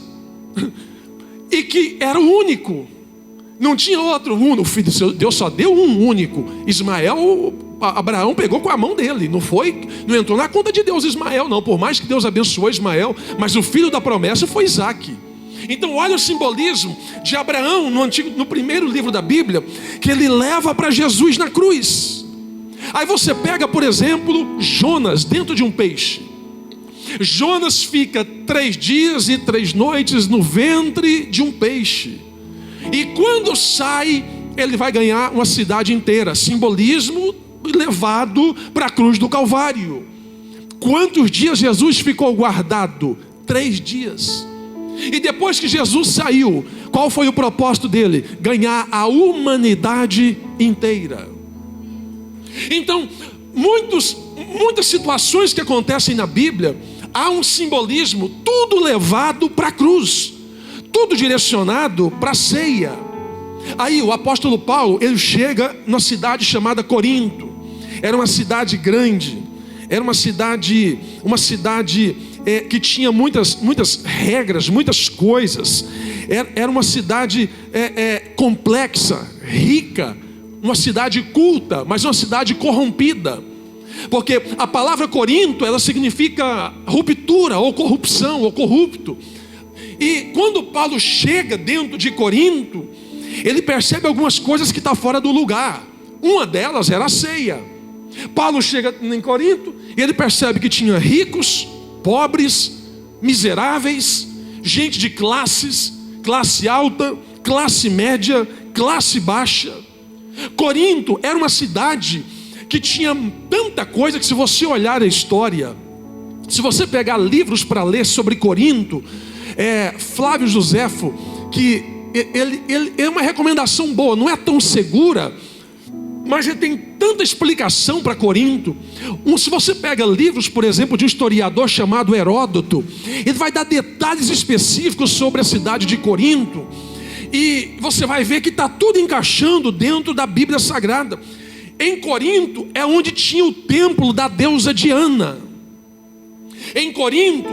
e que era o único, não tinha outro. O filho de Deus só deu um único. Ismael Abraão pegou com a mão dele, não entrou na conta de Deus Ismael, não. Por mais que Deus abençoou Ismael, mas o filho da promessa foi Isaque. Então olha o simbolismo de Abraão no primeiro livro da Bíblia, que ele leva para Jesus na cruz. Aí você pega, por exemplo, Jonas dentro de um peixe. Jonas fica 3 dias e 3 noites no ventre de um peixe. E quando sai, ele vai ganhar uma cidade inteira. Simbolismo levado para a cruz do Calvário. Quantos dias Jesus ficou guardado? 3 dias. E depois que Jesus saiu, qual foi o propósito dele? Ganhar a humanidade inteira. Então, muitas situações que acontecem na Bíblia, há um simbolismo, tudo levado para a cruz, tudo direcionado para a ceia. Aí o apóstolo Paulo, ele chega numa cidade chamada Corinto. Era uma cidade grande, era uma cidade que tinha muitas regras, muitas coisas. Era uma cidade complexa, rica, uma cidade culta, mas uma cidade corrompida. Porque a palavra Corinto, ela significa ruptura, ou corrupção, ou corrupto. E quando Paulo chega dentro de Corinto, ele percebe algumas coisas que estão fora do lugar. Uma delas era a ceia. Paulo chega em Corinto e ele percebe que tinha ricos, pobres, miseráveis, gente de classe alta, classe média, classe baixa. Corinto era uma cidade que tinha tanta coisa que, se você olhar a história, se você pegar livros para ler sobre Corinto, Flávio Joséfo, que ele é uma recomendação boa, não é tão segura, mas ele tem tanta explicação para Corinto. Se você pega livros, por exemplo, de um historiador chamado Heródoto, ele vai dar detalhes específicos sobre a cidade de Corinto, e você vai ver que está tudo encaixando dentro da Bíblia Sagrada. Em Corinto é onde tinha o templo da deusa Diana. Em Corinto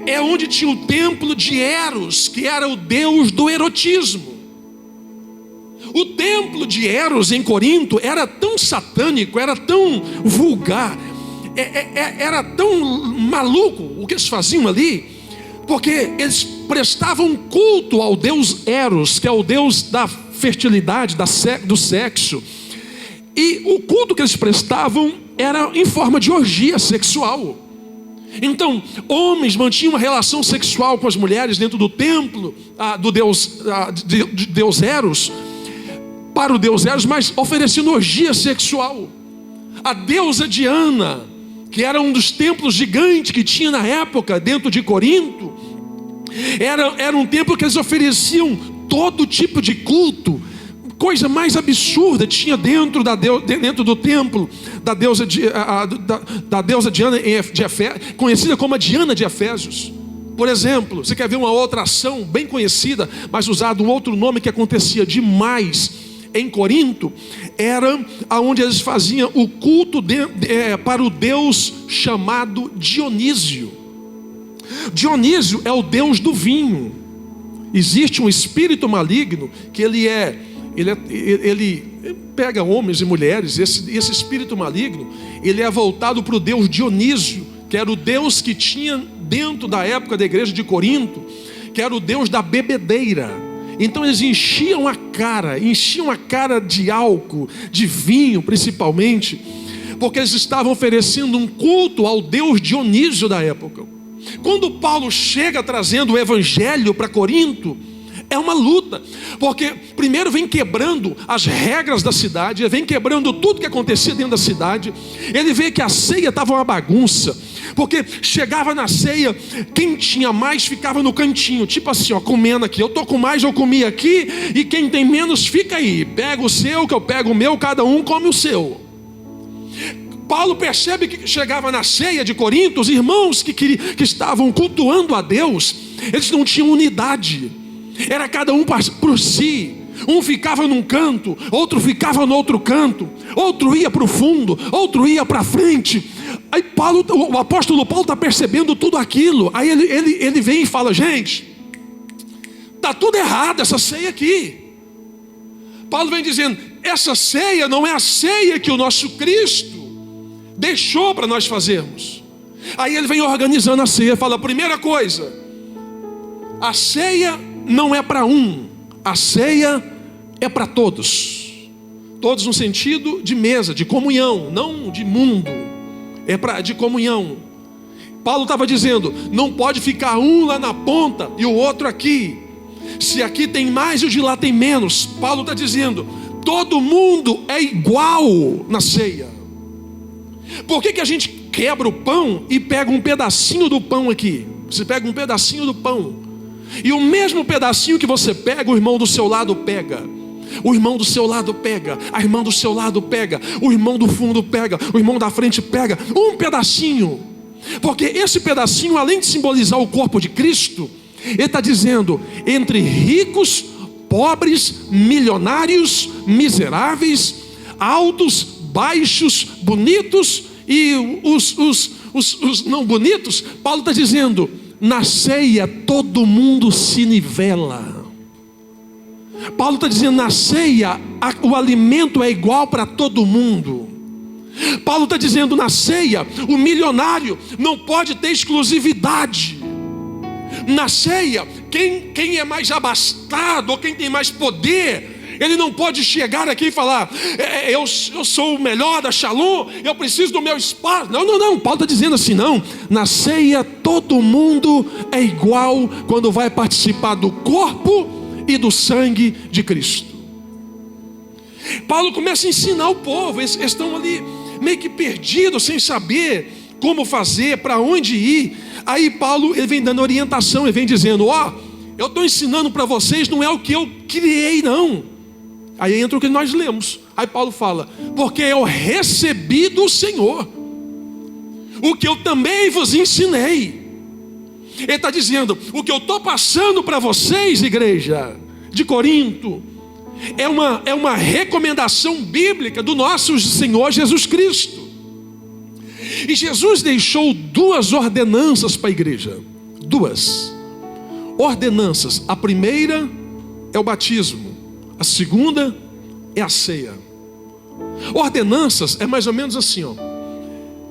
é onde tinha o templo de Eros, que era o deus do erotismo. O templo de Eros em Corinto era tão satânico, era tão vulgar, era tão maluco o que eles faziam ali, porque eles prestavam culto ao deus Eros, que é o deus da fertilidade, do sexo. E o culto que eles prestavam era em forma de orgia sexual. Então, homens mantinham uma relação sexual com as mulheres dentro do templo do deus Eros, para o deus Eros, mas oferecendo orgia sexual. A deusa Diana, que era um dos templos gigantes que tinha na época dentro de Corinto, era um templo que eles ofereciam todo tipo de culto. Coisa mais absurda tinha dentro do templo da deusa Diana, conhecida como a Diana de Efésios. Por exemplo, você quer ver uma outra ação bem conhecida, mas usado um outro nome que acontecia demais em Corinto, era onde eles faziam o culto para o deus chamado Dionísio. Dionísio é o deus do vinho. Existe um espírito maligno que ele pega homens e mulheres. Esse espírito maligno, ele é voltado para o deus Dionísio, que era o deus que tinha dentro da época da igreja de Corinto, que era o deus da bebedeira. Então eles enchiam a cara de álcool, de vinho principalmente, porque eles estavam oferecendo um culto ao deus Dionísio da época. Quando Paulo chega trazendo o evangelho para Corinto, é uma luta, porque primeiro vem quebrando as regras da cidade, ele vem quebrando tudo que acontecia dentro da cidade. Ele vê que a ceia estava uma bagunça, porque chegava na ceia, quem tinha mais ficava no cantinho, tipo assim, comendo aqui, eu estou com mais, eu comi aqui, e quem tem menos fica aí, pega o seu, que eu pego o meu, cada um come o seu. Paulo percebe que chegava na ceia de Corinto, os irmãos que estavam cultuando a Deus, eles não tinham unidade. Era cada um por si. Um ficava num canto, outro ficava no outro canto, outro ia para o fundo, outro ia para frente. Aí o apóstolo Paulo está percebendo tudo aquilo. Aí ele vem e fala: gente, está tudo errado essa ceia aqui. Paulo vem dizendo: essa ceia não é a ceia que o nosso Cristo deixou para nós fazermos. Aí ele vem organizando a ceia, fala: primeira coisa, a ceia não é para um, a ceia é para todos. Todos no sentido de mesa, de comunhão, não de mundo, de comunhão. Paulo estava dizendo: não pode ficar um lá na ponta e o outro aqui. Se aqui tem mais e o de lá tem menos. Paulo está dizendo: todo mundo é igual na ceia. Por que a gente quebra o pão e pega um pedacinho do pão aqui? Você pega um pedacinho do pão, e o mesmo pedacinho que você pega, o irmão do seu lado pega. O irmão do seu lado pega, a irmã do seu lado pega, o irmão do fundo pega, o irmão da frente pega. Um pedacinho. Porque esse pedacinho, além de simbolizar o corpo de Cristo, ele está dizendo: entre ricos, pobres, milionários, miseráveis, altos, baixos, bonitos e os não bonitos. Paulo está dizendo: na ceia todo mundo se nivela. Paulo está dizendo: na ceia o alimento é igual para todo mundo. Paulo está dizendo: na ceia o milionário não pode ter exclusividade. Na ceia, quem é mais abastado ou quem tem mais poder, ele não pode chegar aqui e falar: eu sou o melhor da Shalom, eu preciso do meu espaço. Não, Paulo está dizendo assim: não, na ceia todo mundo é igual quando vai participar do corpo e do sangue de Cristo. Paulo começa a ensinar o povo. Eles estão ali meio que perdidos, sem saber como fazer, para onde ir. Aí Paulo, ele vem dando orientação, ele vem dizendo: eu estou ensinando para vocês, não é o que eu criei não. Aí entra o que nós lemos. Aí Paulo fala: porque eu recebi do Senhor o que eu também vos ensinei. Ele está dizendo: o que eu estou passando para vocês, igreja de Corinto, é uma recomendação bíblica do nosso Senhor Jesus Cristo. E Jesus deixou 2 ordenanças para a igreja. 2 ordenanças. A primeira é o batismo, a segunda é a ceia. Ordenanças é mais ou menos assim,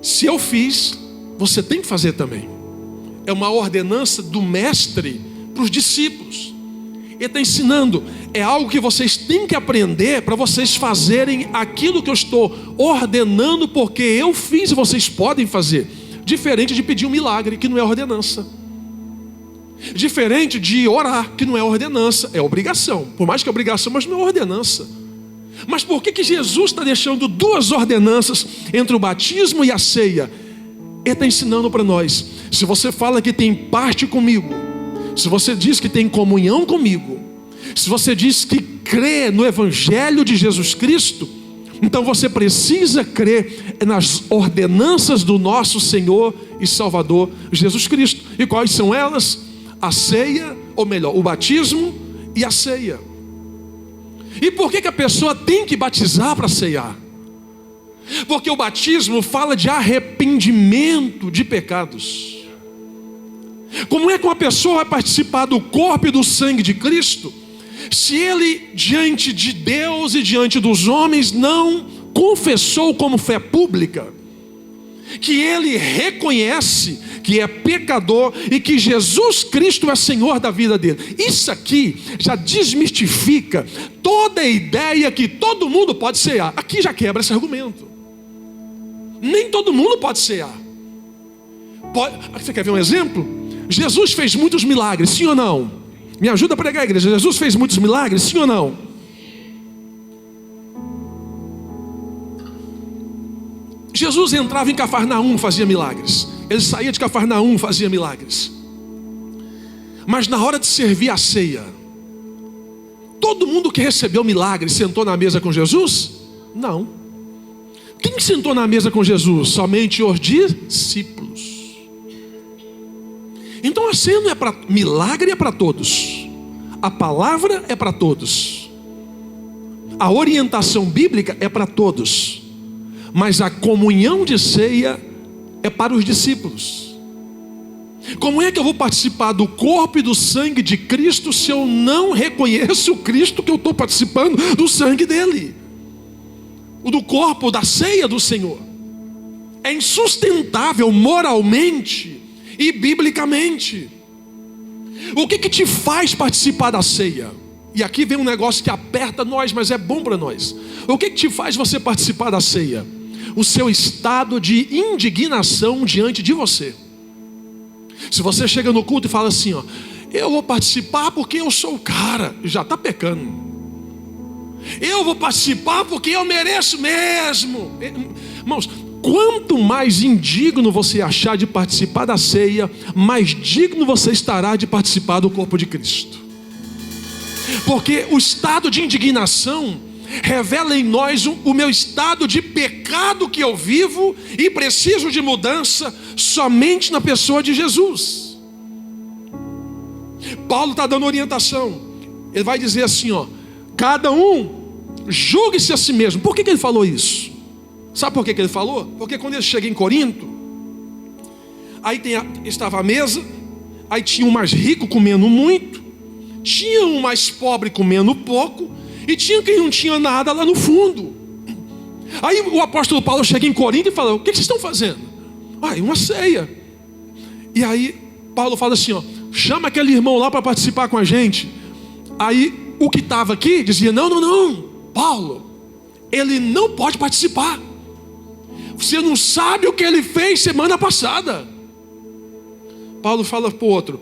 se eu fiz, você tem que fazer também. É uma ordenança do mestre para os discípulos. Ele está ensinando: é algo que vocês têm que aprender para vocês fazerem aquilo que eu estou ordenando, porque eu fiz e vocês podem fazer. Diferente de pedir um milagre, que não é ordenança. Diferente de orar, que não é ordenança, é obrigação. Por mais que é obrigação, mas não é ordenança. Mas por que Jesus está deixando 2 ordenanças entre o batismo e a ceia? Ele está ensinando para nós: se você fala que tem parte comigo, se você diz que tem comunhão comigo, se você diz que crê no Evangelho de Jesus Cristo, então você precisa crer nas ordenanças do nosso Senhor e Salvador Jesus Cristo. E quais são elas? A ceia, ou melhor, o batismo e a ceia. E por que a pessoa tem que batizar para ceiar? Porque o batismo fala de arrependimento de pecados. Como é que uma pessoa vai participar do corpo e do sangue de Cristo, se ele, diante de Deus e diante dos homens, não confessou como fé pública que ele reconhece que é pecador e que Jesus Cristo é Senhor da vida dele? Isso aqui já desmistifica toda a ideia que todo mundo pode cear. Aqui já quebra esse argumento. Nem todo mundo pode cear. Você quer ver um exemplo? Jesus fez muitos milagres, sim ou não? Me ajuda a pregar, a igreja. Jesus fez muitos milagres, sim ou não? Jesus entrava em Cafarnaum, fazia milagres. Ele saía de Cafarnaum, fazia milagres. Mas na hora de servir a ceia, todo mundo que recebeu milagre sentou na mesa com Jesus? Não. Quem sentou na mesa com Jesus? Somente os discípulos. Então a ceia não é para milagre, é para todos. A palavra é para todos. A orientação bíblica é para todos. Mas a comunhão de ceia é para os discípulos. Como é que eu vou participar do corpo e do sangue de Cristo se eu não reconheço o Cristo que eu estou participando do sangue dele? do corpo, da ceia do Senhor. É insustentável moralmente e biblicamente. O que te faz participar da ceia? E aqui vem um negócio que aperta nós, mas é bom para nós. O que te faz você participar da ceia? O seu estado de indignação diante de você. Se você chega no culto e fala assim, ó, eu vou participar porque eu sou o cara, já está pecando. Eu vou participar porque eu mereço mesmo. Irmãos, quanto mais indigno você achar de participar da ceia, mais digno você estará de participar do corpo de Cristo. Porque o estado de indignação revela em nós o meu estado de pecado que eu vivo e preciso de mudança somente na pessoa de Jesus. Paulo está dando orientação. Ele vai dizer assim, ó, cada um julgue-se a si mesmo. Por que ele falou isso? Sabe por que ele falou? Porque quando ele chega em Corinto, aí estava a mesa, aí tinha um mais rico comendo muito, tinha um mais pobre comendo pouco, e tinha quem não tinha nada lá no fundo. Aí o apóstolo Paulo chega em Corinto e fala, o que vocês estão fazendo? Uma ceia. E aí Paulo fala assim, ó, chama aquele irmão lá para participar com a gente. Aí o que estava aqui dizia, não, Paulo, ele não pode participar. Você não sabe o que ele fez semana passada. Paulo fala para o outro,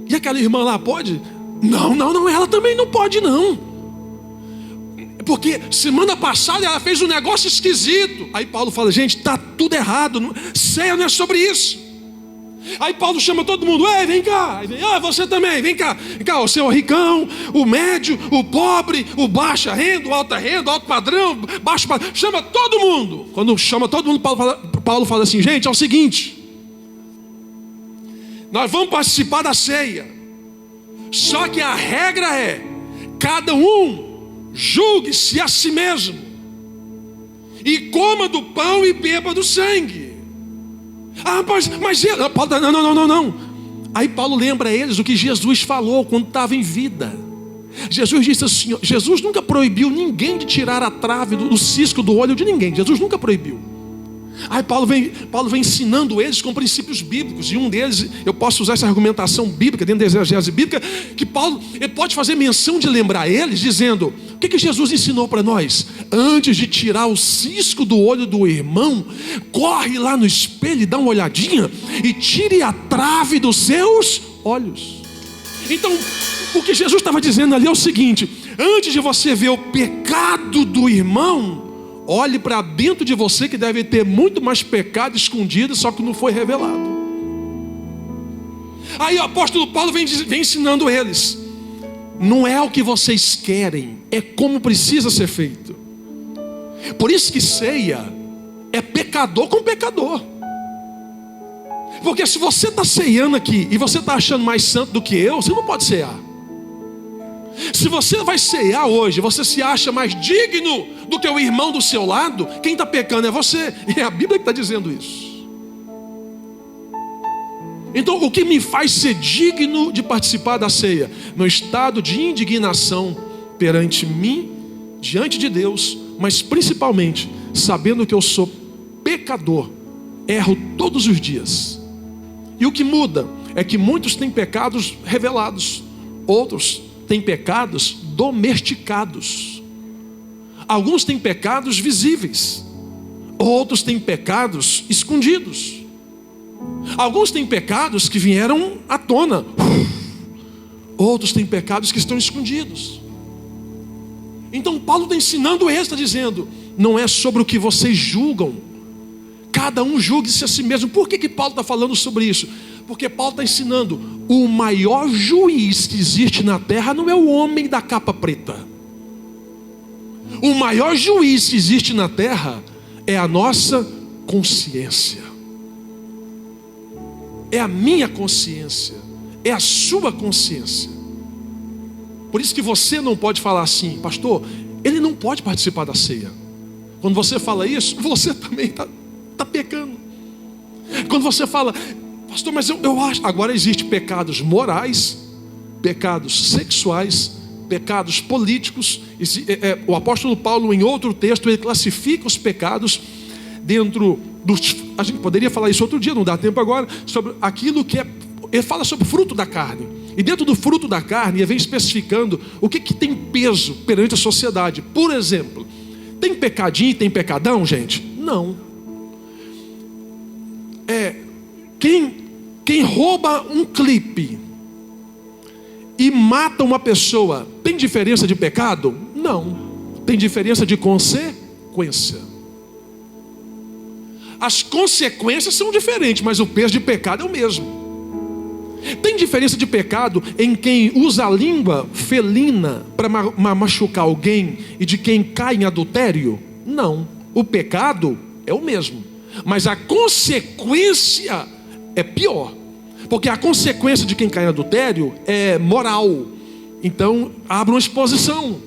e aquela irmã lá pode? Não, ela também não pode não. Porque semana passada ela fez um negócio esquisito. Aí Paulo fala, gente, está tudo errado, ceia não é sobre isso. Aí Paulo chama todo mundo, ei, vem cá. Aí vem, você também, vem cá, o seu ricão, o médio, o pobre, o baixa renda, o alto padrão, baixo padrão. Chama todo mundo. Quando chama todo mundo, Paulo fala assim, gente, é o seguinte, nós vamos participar da ceia. Só que a regra é, cada um julgue-se a si mesmo, e coma do pão e beba do sangue. Mas Paulo, não. Aí Paulo lembra a eles o que Jesus falou quando estava em vida. Jesus disse assim, Jesus nunca proibiu ninguém de tirar a trave do cisco do olho de ninguém. Jesus nunca proibiu. Aí Paulo vem ensinando eles com princípios bíblicos. E um deles, eu posso usar essa argumentação bíblica dentro da exegese bíblica, que Paulo ele pode fazer menção de lembrar eles, dizendo, o que Jesus ensinou para nós? Antes de tirar o cisco do olho do irmão, corre lá no espelho e dá uma olhadinha e tire a trave dos seus olhos. Então, o que Jesus estava dizendo ali é o seguinte, antes de você ver o pecado do irmão, olhe para dentro de você, que deve ter muito mais pecado escondido, só que não foi revelado. Aí o apóstolo Paulo vem ensinando eles, não é o que vocês querem, é como precisa ser feito. Por isso que ceia é pecador com pecador. Porque se você está ceando aqui e você está achando mais santo do que eu, você não pode cear. Se você vai cear hoje, você se acha mais digno do que o irmão do seu lado, quem está pecando é você. E é a Bíblia que está dizendo isso. Então o que me faz ser digno de participar da ceia? Meu estado de indignação perante mim, diante de Deus, mas principalmente sabendo que eu sou pecador, erro todos os dias. E o que muda é que muitos têm pecados revelados, outros têm pecados domesticados. Alguns têm pecados visíveis, outros têm pecados escondidos. Alguns têm pecados que vieram à tona, outros têm pecados que estão escondidos. Então Paulo está ensinando eles, está dizendo, não é sobre o que vocês julgam, cada um julgue-se a si mesmo. Por que Paulo está falando sobre isso? Porque Paulo está ensinando, o maior juiz que existe na terra não é o homem da capa preta. O maior juiz que existe na terra é a nossa consciência. É a minha consciência, é a sua consciência. Por isso que você não pode falar assim, pastor, ele não pode participar da ceia. Quando você fala isso, você também está pecando. Quando você fala, pastor, mas eu acho. Agora existem pecados morais, pecados sexuais pecados políticos. O apóstolo Paulo, em outro texto, ele classifica os pecados dentro dos... A gente poderia falar isso outro dia, não dá tempo agora, sobre aquilo que é... Ele fala sobre o fruto da carne. E dentro do fruto da carne, ele vem especificando o que tem peso perante a sociedade. Por exemplo, tem pecadinho e tem pecadão, gente? Não. Quem rouba um clipe e mata uma pessoa, tem diferença de pecado? Não. Tem diferença de consequência. As consequências são diferentes, mas o peso de pecado é o mesmo. Tem diferença de pecado em quem usa a língua felina para machucar alguém e de quem cai em adultério? Não. O pecado é o mesmo, mas a consequência é pior. Porque a consequência de quem cai em adultério é moral. Então, abre uma exposição.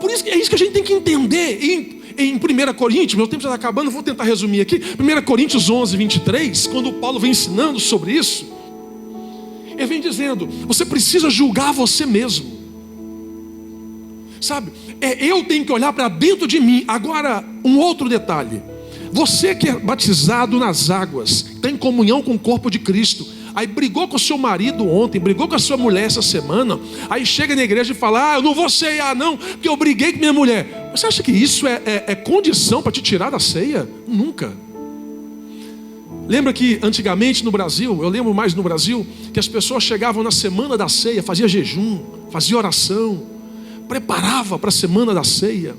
Por isso, é isso que a gente tem que entender. Em 1 Coríntios, meu tempo já está acabando, vou tentar resumir aqui. 1 Coríntios 11, 23, quando Paulo vem ensinando sobre isso, ele vem dizendo, você precisa julgar você mesmo. Sabe? Eu tenho que olhar para dentro de mim. Agora, um outro detalhe. Você que é batizado nas águas, tem comunhão com o corpo de Cristo, aí brigou com o seu marido ontem, brigou com a sua mulher essa semana, aí chega na igreja e fala, eu não vou ceiar não, porque eu briguei com minha mulher. Você acha que isso é condição para te tirar da ceia? Nunca. Lembra que antigamente no Brasil, eu lembro mais no Brasil, que as pessoas chegavam na semana da ceia, fazia jejum, fazia oração, preparava para a semana da ceia,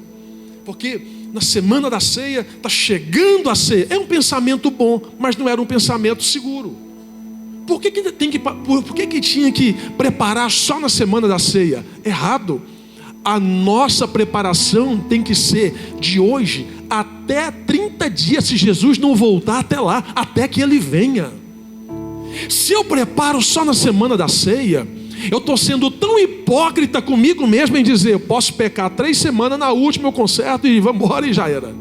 porque na semana da ceia está chegando a ceia. É um pensamento bom, mas não era um pensamento seguro. Por que tinha que preparar só na semana da ceia? Errado. A nossa preparação tem que ser de hoje até 30 dias, se Jesus não voltar até lá, até que Ele venha. Se eu preparo só na semana da ceia, eu estou sendo tão hipócrita comigo mesmo em dizer, eu posso pecar 3 semanas, na última eu conserto e vamos embora e já era.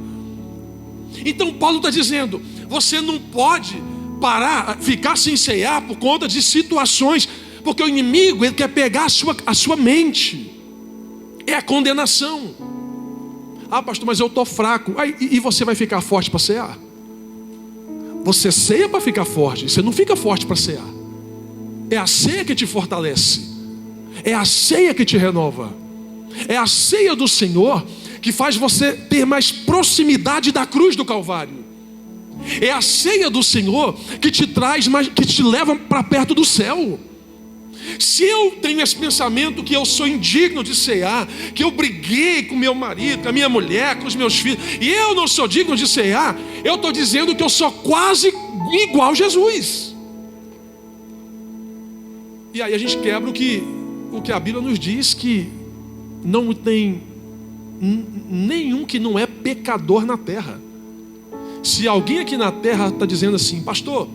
Então Paulo está dizendo, você não pode parar, ficar sem ceiar por conta de situações, porque o inimigo, ele quer pegar a sua mente. É a condenação. Ah, pastor, mas eu estou fraco. E você vai ficar forte para cear? Você ceia para ficar forte, você não fica forte para cear. É a ceia que te fortalece, é a ceia que te renova, é a ceia do Senhor que faz você ter mais proximidade da cruz do Calvário. É a ceia do Senhor que te traz mais, que te leva para perto do céu. Se eu tenho esse pensamento que eu sou indigno de cear, que eu briguei com meu marido, com a minha mulher, com os meus filhos, e eu não sou digno de cear, eu estou dizendo que eu sou quase igual a Jesus. E aí a gente quebra o que a Bíblia nos diz, que não tem nenhum que não é pecador na terra. Se alguém aqui na terra está dizendo assim, pastor,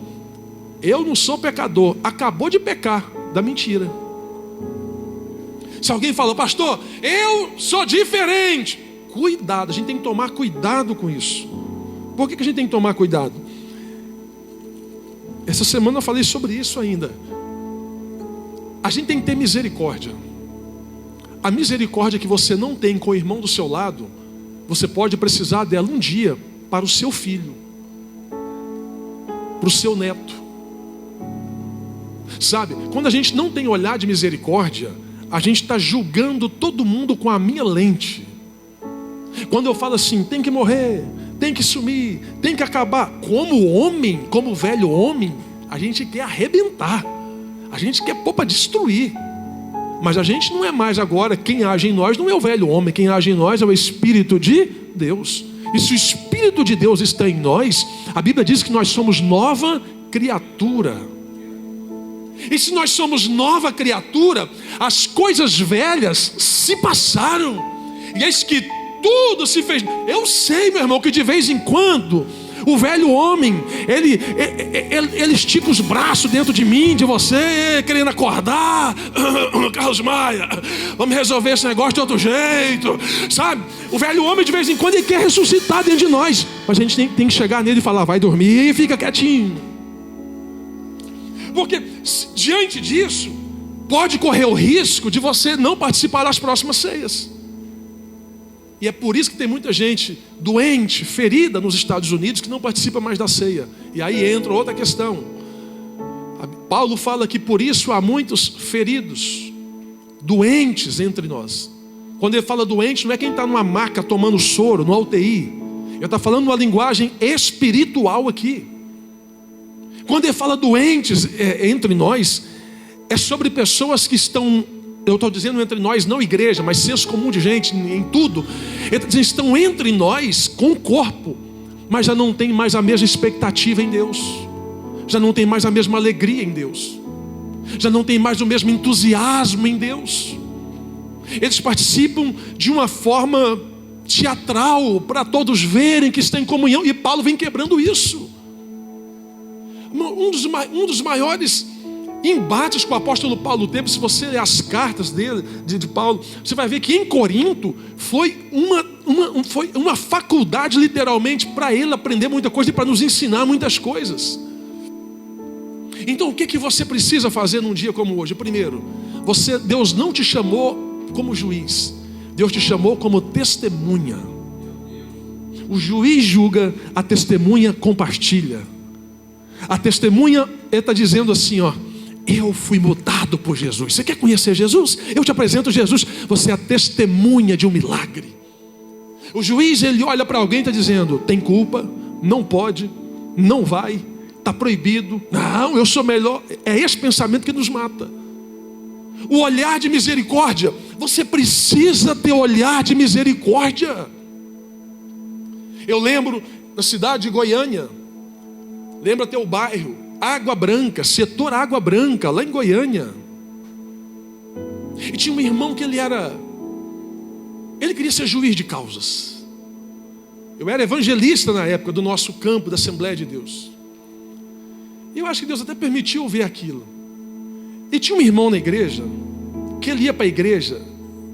eu não sou pecador, acabou de pecar, da mentira. Se alguém falou, pastor, eu sou diferente, cuidado, a gente tem que tomar cuidado com isso. Por que a gente tem que tomar cuidado? Essa semana eu falei sobre isso ainda. A gente tem que ter misericórdia. A misericórdia que você não tem com o irmão do seu lado, você pode precisar dela um dia para o seu filho, para o seu neto. Sabe, quando a gente não tem olhar de misericórdia, a gente está julgando todo mundo com a minha lente. Quando eu falo assim, tem que morrer, tem que sumir, tem que acabar, como homem, como velho homem, a gente quer arrebentar, a gente quer pôr para destruir. Mas a gente não é mais agora, quem age em nós não é o velho homem, quem age em nós é o Espírito de Deus. E se o Espírito de Deus está em nós, a Bíblia diz que nós somos nova criatura. E se nós somos nova criatura, as coisas velhas se passaram, e eis que tudo se fez. Eu sei, meu irmão, que de vez em quando o velho homem, ele estica os braços dentro de mim, de você, querendo acordar. Carlos Maia, vamos resolver esse negócio de outro jeito, sabe? O velho homem de vez em quando ele quer ressuscitar dentro de nós, mas a gente tem que chegar nele e falar, vai dormir e fica quietinho. Porque diante disso, pode correr o risco de você não participar das próximas ceias. E é por isso que tem muita gente doente, ferida nos Estados Unidos, que não participa mais da ceia. E aí entra outra questão. Paulo fala que por isso há muitos feridos, doentes entre nós. Quando ele fala doente, não é quem está numa maca tomando soro, no UTI. Ele está falando uma linguagem espiritual aqui. Quando ele fala doentes entre nós, é sobre pessoas que estão, eu estou dizendo entre nós, não igreja, mas senso comum de gente em tudo. Eles estão entre nós com o corpo, mas já não tem mais a mesma expectativa em Deus, já não tem mais a mesma alegria em Deus, já não tem mais o mesmo entusiasmo em Deus. Eles participam de uma forma teatral, para todos verem que estão em comunhão, e Paulo vem quebrando isso. Um dos maiores embates que o apóstolo Paulo teve, se você ler as cartas dele, de Paulo, você vai ver que em Corinto foi uma faculdade literalmente para ele aprender muita coisa e para nos ensinar muitas coisas. Então o que você precisa fazer num dia como hoje? Primeiro, Deus não te chamou como juiz, Deus te chamou como testemunha. O juiz julga, a testemunha compartilha. A testemunha, ele está dizendo assim, ó: eu fui mudado por Jesus. Você quer conhecer Jesus? Eu te apresento Jesus. Você é a testemunha de um milagre. O juiz, ele olha para alguém e está dizendo: tem culpa, não pode, não vai, está proibido. Não, eu sou melhor. É esse pensamento que nos mata. O olhar de misericórdia. Você precisa ter olhar de misericórdia. Eu lembro da cidade de Goiânia. Lembra teu bairro, Água Branca, setor Água Branca, lá em Goiânia. E tinha um irmão que ele queria ser juiz de causas. Eu era evangelista na época do nosso campo da Assembleia de Deus. E eu acho que Deus até permitiu ver aquilo. E tinha um irmão na igreja, que ele ia para a igreja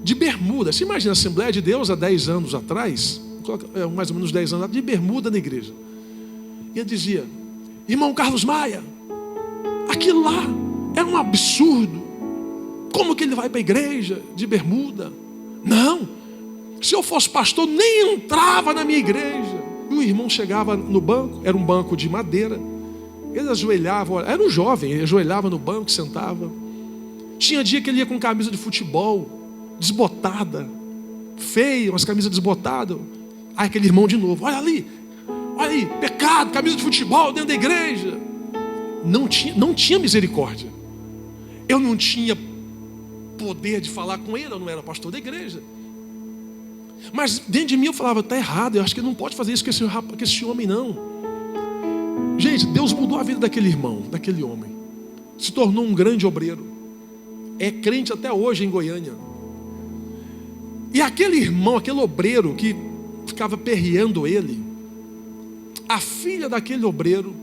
de bermuda. Você imagina a Assembleia de Deus há 10 anos atrás, mais ou menos 10 anos, de bermuda na igreja. E ele dizia: irmão Carlos Maia, aquilo lá é um absurdo. Como que ele vai para a igreja de bermuda? Não, se eu fosse pastor, nem entrava na minha igreja. E o irmão chegava no banco, era um banco de madeira. Ele ajoelhava, era um jovem, ele ajoelhava no banco, sentava. Tinha dia que ele ia com camisa de futebol, desbotada, feia, umas camisas desbotadas. Aí aquele irmão de novo: olha ali, olha aí, pecado, camisa de futebol dentro da igreja. Não tinha misericórdia. Eu não tinha poder de falar com ele, eu não era pastor da igreja. Mas dentro de mim eu falava: está errado, eu acho que ele não pode fazer isso com esse homem não. Gente, Deus mudou a vida daquele irmão, daquele homem. Se tornou um grande obreiro. É crente até hoje em Goiânia. E aquele irmão, aquele obreiro que ficava perreando ele, a filha daquele obreiro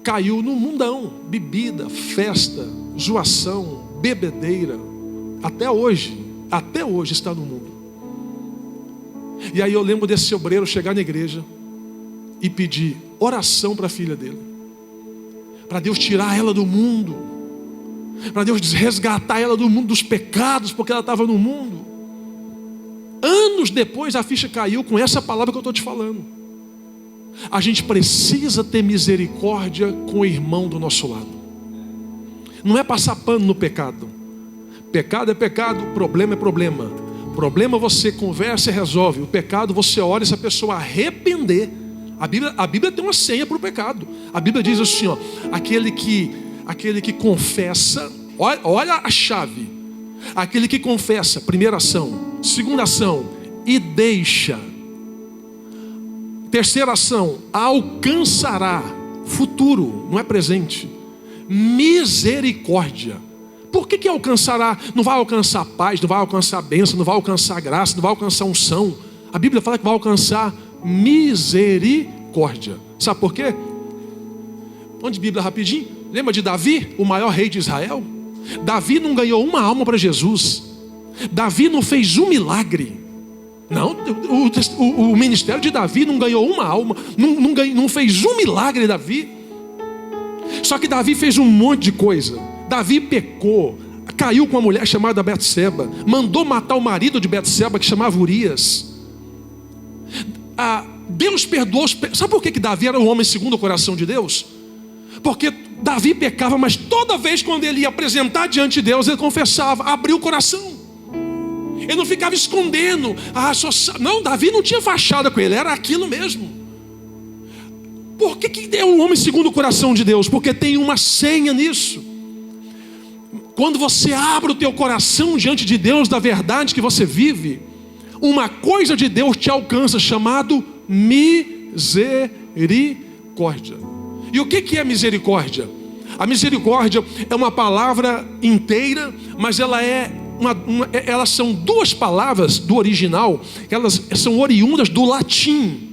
caiu no mundão. Bebida, festa, zoação, bebedeira. Até hoje está no mundo. E aí eu lembro desse obreiro chegar na igreja e pedir oração para a filha dele, para Deus tirar ela do mundo, para Deus resgatar ela do mundo dos pecados, porque ela estava no mundo. Anos depois a ficha caiu com essa palavra que eu estou te falando. A gente precisa ter misericórdia com o irmão do nosso lado. Não é passar pano no pecado. Pecado é pecado, problema é problema. Problema você conversa e resolve. O pecado você ora e se a pessoa arrepender. A Bíblia tem uma senha para o pecado. A Bíblia diz assim, ó: aquele que confessa, olha a chave. Aquele que confessa, primeira ação. Segunda ação, e deixa. Terceira ação, alcançará. Futuro, não é presente. Misericórdia. Por que alcançará? Não vai alcançar paz, não vai alcançar bênção, não vai alcançar graça, não vai alcançar unção. A Bíblia fala que vai alcançar misericórdia. Sabe por quê? Onde Bíblia rapidinho? Lembra de Davi, o maior rei de Israel? Davi não ganhou uma alma para Jesus. Davi não fez um milagre. Não, o ministério de Davi não ganhou uma alma, não fez um milagre Davi. Só que Davi fez um monte de coisa. Davi pecou, caiu com uma mulher chamada Betseba, mandou matar o marido de Betseba, que chamava Urias. Deus perdoou. Sabe por que Davi era um homem segundo o coração de Deus? Porque Davi pecava, mas toda vez quando ele ia apresentar diante de Deus, ele confessava, abriu o coração. Ele não ficava escondendo. Não, Davi não tinha fachada com ele, era aquilo mesmo. Por que é um homem segundo o coração de Deus? Porque tem uma senha nisso. Quando você abre o teu coração diante de Deus, da verdade que você vive, uma coisa de Deus te alcança, chamado misericórdia. E o que é misericórdia? A misericórdia é uma palavra inteira, mas elas são duas palavras do original, elas são oriundas do latim.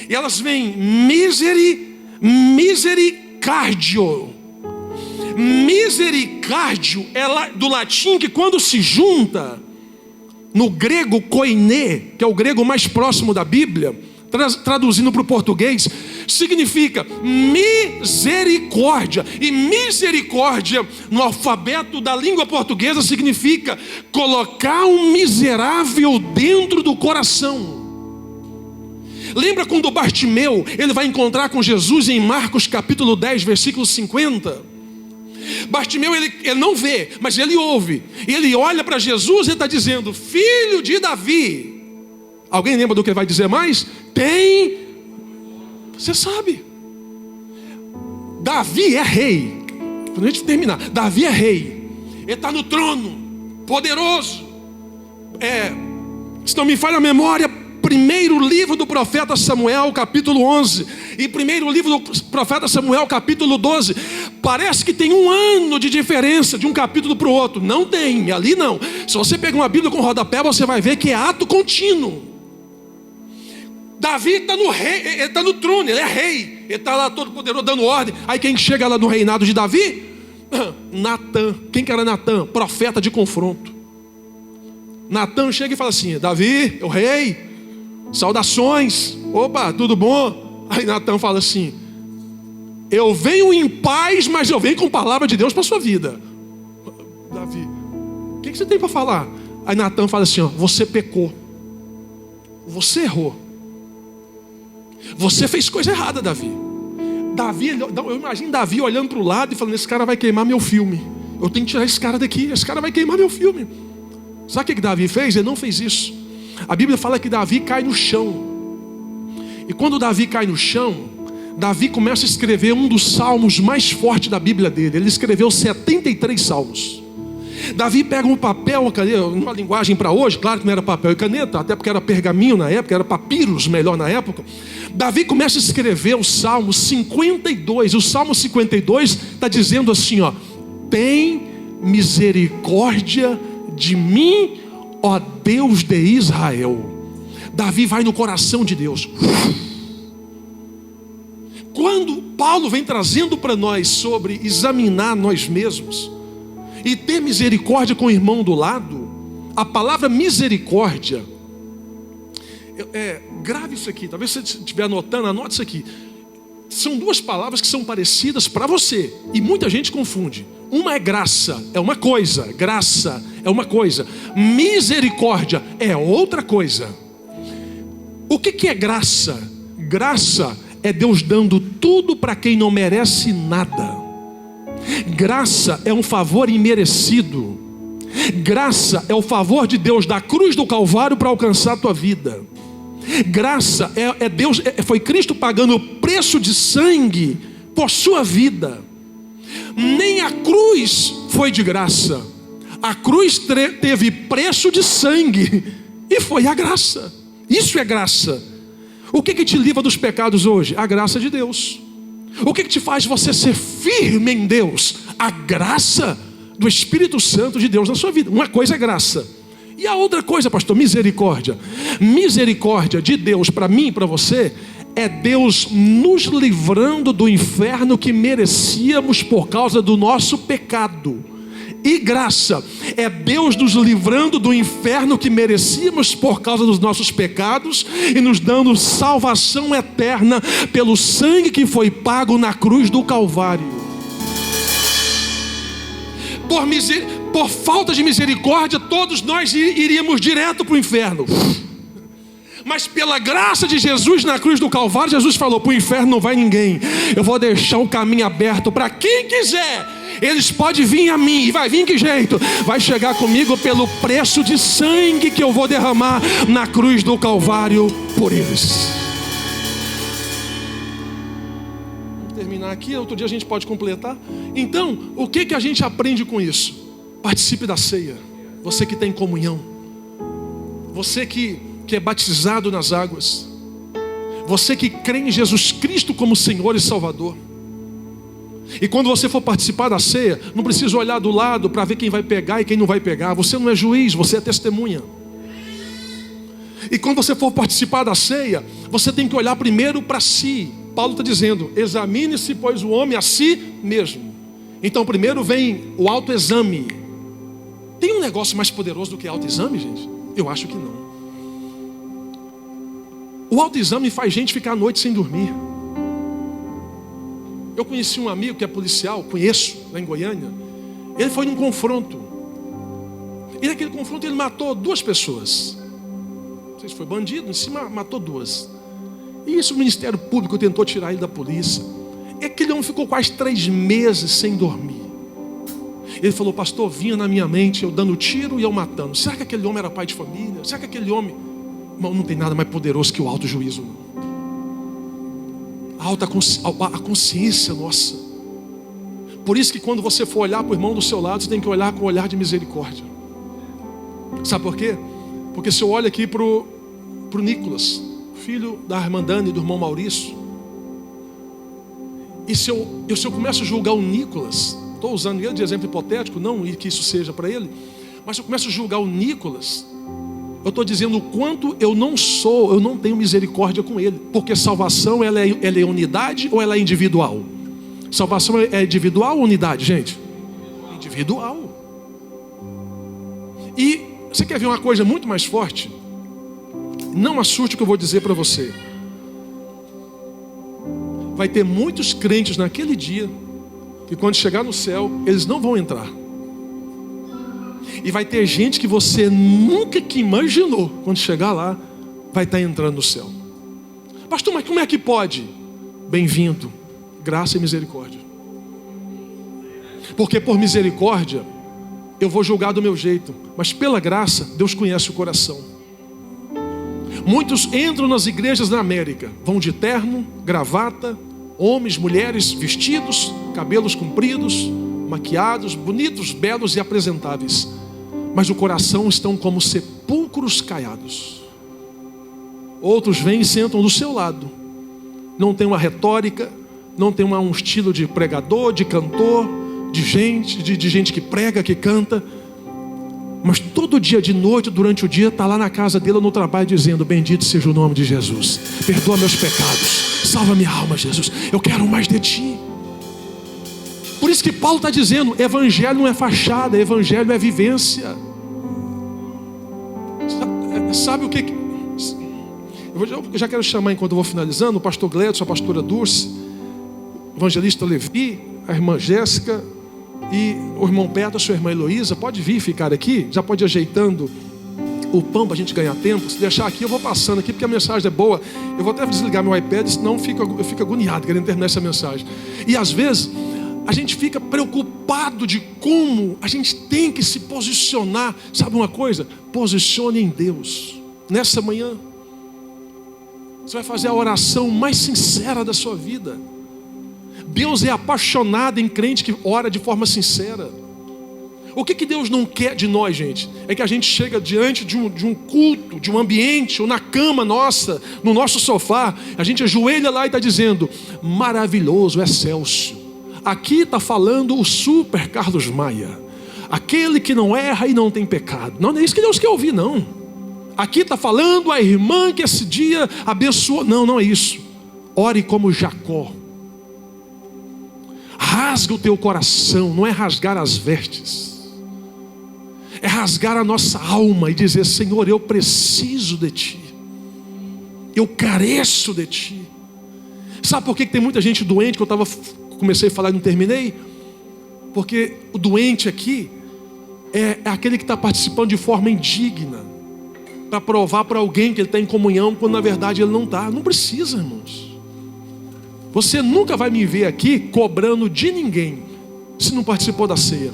E elas vêm misericardio. Misericárdio é do latim, que quando se junta no grego koiné, que é o grego mais próximo da Bíblia, traduzindo para o português, significa misericórdia. E misericórdia no alfabeto da língua portuguesa significa colocar um miserável dentro do coração. Lembra quando Bartimeu, ele vai encontrar com Jesus em Marcos capítulo 10, versículo 50? Bartimeu, ele não vê, mas ele ouve. E ele olha para Jesus e está dizendo: filho de Davi. Alguém lembra do que ele vai dizer mais? Você sabe. Davi é rei. Quando a gente terminar, Davi é rei. Ele está no trono, poderoso. Se não me falha a memória, primeiro livro do profeta Samuel, capítulo 11, e primeiro livro do profeta Samuel, capítulo 12. Parece que tem um ano de diferença de um capítulo para o outro. Não tem, ali não. Se você pegar uma Bíblia com rodapé, você vai ver que é ato contínuo. Davi está no rei, ele está no trono, ele é rei. Ele está lá todo poderoso dando ordem. Aí quem chega lá no reinado de Davi? Natã. Quem que era Natã? Profeta de confronto. Natã chega e fala assim: Davi, o rei, saudações. Opa, tudo bom? Aí Natã fala assim: eu venho em paz, mas eu venho com palavra de Deus para a sua vida. Davi, o que você tem para falar? Aí Natã fala assim: você pecou, você errou, você fez coisa errada, Davi. Eu imagino Davi olhando para o lado e falando: esse cara vai queimar meu filme, eu tenho que tirar esse cara daqui, esse cara vai queimar meu filme. Sabe o que Davi fez? Ele não fez isso. A Bíblia fala que Davi cai no chão. E quando Davi cai no chão, Davi começa a escrever um dos salmos mais fortes da Bíblia dele. Ele escreveu 73 salmos. Davi pega um papel, uma linguagem para hoje, claro que não era papel e caneta, até porque era pergaminho na época, era papiros melhor na época. Davi começa a escrever o Salmo 52. O Salmo 52 está dizendo assim: tem misericórdia de mim, ó Deus de Israel. Davi vai no coração de Deus. Quando Paulo vem trazendo para nós sobre examinar nós mesmos e ter misericórdia com o irmão do lado, a palavra misericórdia, grave isso aqui, talvez você estiver anotando, anote isso aqui. São duas palavras que são parecidas para você e muita gente confunde. Uma é graça, é uma coisa. Graça é uma coisa. Misericórdia é outra coisa. O que é graça? Graça é Deus dando tudo para quem não merece nada. Graça é um favor imerecido. Graça é o favor de Deus da cruz do Calvário para alcançar a tua vida. Graça é Deus, foi Cristo pagando o preço de sangue por sua vida. Nem a cruz foi de graça. A cruz teve preço de sangue e foi a graça. Isso é graça. O que te livra dos pecados hoje? A graça de Deus. O que te faz você ser firme em Deus? A graça do Espírito Santo de Deus na sua vida. Uma coisa é graça. E a outra coisa, pastor, misericórdia. Misericórdia de Deus para mim e para você é Deus nos livrando do inferno que merecíamos por causa do nosso pecado. E graça é Deus nos livrando do inferno que merecíamos por causa dos nossos pecados e nos dando salvação eterna pelo sangue que foi pago na cruz do Calvário. por falta de misericórdia, todos nós iríamos direto para o inferno. Mas pela graça de Jesus na cruz do Calvário, Jesus falou: para o inferno não vai ninguém. Eu vou deixar um caminho aberto para quem quiser. Eles podem vir a mim. E vai vir que jeito? Vai chegar comigo pelo preço de sangue que eu vou derramar na cruz do Calvário por eles. Vamos terminar aqui, outro dia a gente pode completar. Então, o que a gente aprende com isso? Participe da ceia. Você que tem comunhão, você que é batizado nas águas, você que crê em Jesus Cristo como Senhor e Salvador. E quando você for participar da ceia, não precisa olhar do lado para ver quem vai pegar e quem não vai pegar. Você não é juiz, você é testemunha. E quando você for participar da ceia, você tem que olhar primeiro para si. Paulo está dizendo: examine-se, pois, o homem a si mesmo. Então primeiro vem o autoexame. Tem um negócio mais poderoso do que autoexame, gente? Eu acho que não. O autoexame faz gente ficar a noite sem dormir. Eu conheci um amigo que é policial, conheço, lá em Goiânia. Ele foi num confronto. E naquele confronto ele matou 2 pessoas. Não sei se foi bandido, em cima matou 2. E isso o Ministério Público tentou tirar ele da polícia. E aquele homem ficou quase 3 meses sem dormir. Ele falou: pastor, vinha na minha mente eu dando tiro e eu matando. Será que aquele homem era pai de família? Será que aquele homem... Não tem nada mais poderoso que o alto juízo, não. A consciência nossa. Por isso que quando você for olhar para o irmão do seu lado, você tem que olhar com um olhar de misericórdia. Sabe por quê? Porque se eu olho aqui para o Nicolas, filho da irmã Dani e do irmão Maurício, e se eu começo a julgar o Nicolas, estou usando ele de exemplo hipotético, não que isso seja para ele, mas se eu começo a julgar o Nicolas, eu estou dizendo o quanto eu não tenho misericórdia com ele. Porque salvação, ela é unidade ou ela é individual? Salvação é individual ou unidade, gente? Individual. E você quer ver uma coisa muito mais forte? Não assuste o que eu vou dizer para você. Vai ter muitos crentes naquele dia que quando chegar no céu, eles não vão entrar. E vai ter gente que você nunca que imaginou, quando chegar lá, vai estar entrando no céu. Pastor, mas como é que pode? Bem-vindo, graça e misericórdia. Porque por misericórdia, eu vou julgar do meu jeito, mas pela graça, Deus conhece o coração. Muitos entram nas igrejas da América, vão de terno, gravata, homens, mulheres, vestidos, cabelos compridos, maquiados, bonitos, belos e apresentáveis. Mas o coração estão como sepulcros caiados. Outros vêm e sentam do seu lado. Não tem uma retórica, não tem um estilo de pregador, de cantor, de gente que prega, que canta. Mas todo dia de noite, durante o dia, está lá na casa dele ou no trabalho dizendo: bendito seja o nome de Jesus. Perdoa meus pecados. Salva minha alma, Jesus. Eu quero mais de ti. Por isso que Paulo está dizendo: evangelho não é fachada, evangelho é vivência. Sabe o que? Eu já quero chamar, enquanto eu vou finalizando, o pastor Gledson, a pastora Dulce, o evangelista Levi, a irmã Jéssica e o irmão Beto, a sua irmã Heloísa. Pode vir ficar aqui, já pode ir ajeitando o pão para a gente ganhar tempo. Se deixar aqui, eu vou passando aqui, porque a mensagem é boa. Eu vou até desligar meu iPad, senão eu fico agoniado querendo terminar essa mensagem. E às vezes a gente fica preocupado de como a gente tem que se posicionar. Sabe uma coisa? Posicione em Deus. Nessa manhã, você vai fazer a oração mais sincera da sua vida. Deus é apaixonado em crente que ora de forma sincera. O que Deus não quer de nós, gente? É que a gente chega diante de um culto, de um ambiente, ou na cama nossa, no nosso sofá, a gente ajoelha lá e está dizendo: maravilhoso, excelso. Aqui está falando o super Carlos Maia, aquele que não erra e não tem pecado. Não é isso que Deus quer ouvir, não. Aqui está falando a irmã que esse dia abençoou. Não é isso. Ore como Jacó. Rasga o teu coração, não é rasgar as vestes. É rasgar a nossa alma e dizer: Senhor, eu preciso de Ti. Eu careço de Ti. Sabe por que tem muita gente doente, que comecei a falar e não terminei? Porque o doente aqui, é aquele que está participando de forma indigna, para provar para alguém que ele está em comunhão, quando na verdade ele não está. Não precisa, irmãos. Você nunca vai me ver aqui cobrando de ninguém, se não participou da ceia.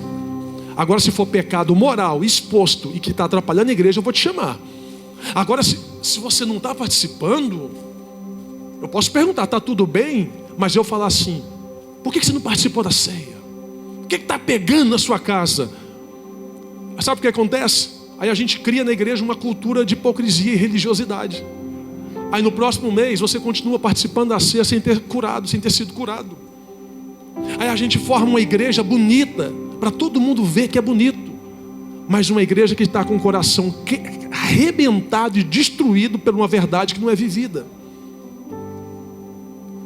Agora, se for pecado moral, exposto e que está atrapalhando a igreja, eu vou te chamar. Agora, se você não está participando, eu posso perguntar, está tudo bem? Mas eu falar assim, por que você não participou da ceia? O que está pegando na sua casa? Sabe o que acontece? Aí a gente cria na igreja uma cultura de hipocrisia e religiosidade. Aí no próximo mês você continua participando da ceia sem ter curado, sem ter sido curado. Aí a gente forma uma igreja bonita, para todo mundo ver que é bonito. Mas uma igreja que está com o coração arrebentado e destruído por uma verdade que não é vivida.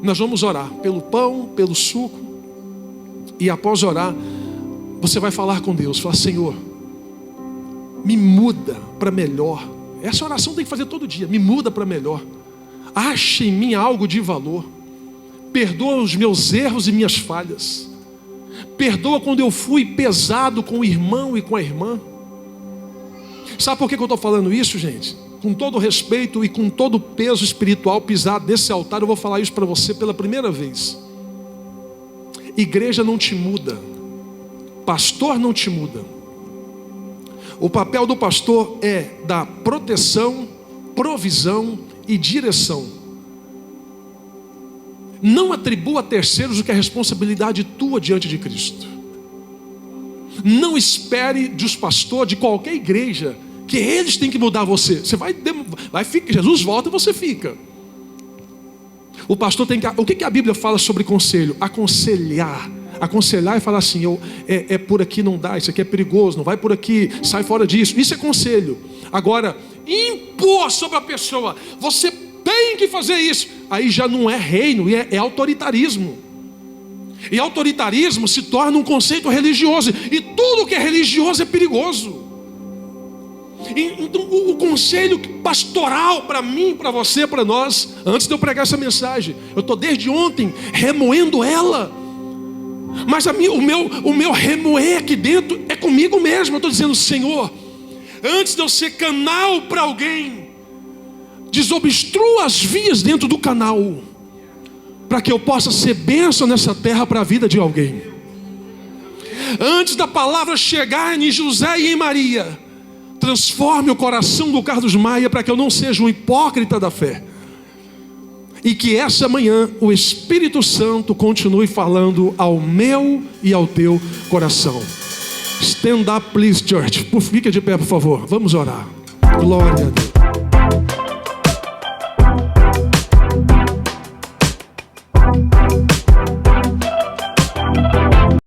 Nós vamos orar pelo pão, pelo suco. E após orar, você vai falar com Deus. Falar, Senhor, me muda para melhor. Essa oração tem que fazer todo dia. Me muda para melhor. Ache em mim algo de valor. Perdoa os meus erros e minhas falhas. Perdoa quando eu fui pesado com o irmão e com a irmã. Sabe por que eu estou falando isso, gente? Com todo respeito e com todo o peso espiritual pisado nesse altar, eu vou falar isso para você pela primeira vez. Igreja não te muda. Pastor não te muda. O papel do pastor é dar proteção, provisão e direção. Não atribua a terceiros o que é responsabilidade tua diante de Cristo. Não espere dos pastores de qualquer igreja que eles têm que mudar você. Você vai ficar, Jesus volta e você fica. O pastor tem que... O que a Bíblia fala sobre conselho? Aconselhar. Aconselhar e falar assim, por aqui não dá, isso aqui é perigoso, não vai por aqui, sai fora disso. Isso é conselho. Agora, impor sobre a pessoa, você tem que fazer isso, aí já não é reino, é autoritarismo. E autoritarismo se torna um conceito religioso, e tudo que é religioso é perigoso. Então o conselho pastoral para mim, para você, para nós, antes de eu pregar essa mensagem, eu estou desde ontem remoendo ela. Mas o meu remoer aqui dentro é comigo mesmo. Eu estou dizendo, Senhor, antes de eu ser canal para alguém, desobstrua as vias dentro do canal, para que eu possa ser bênção nessa terra para a vida de alguém. Antes da palavra chegar em José e em Maria, transforme o coração do Carlos Maia, para que eu não seja um hipócrita da fé. E que essa manhã o Espírito Santo continue falando ao meu e ao teu coração. Stand up, please, church. Fica de pé, por favor. Vamos orar. Glória a Deus.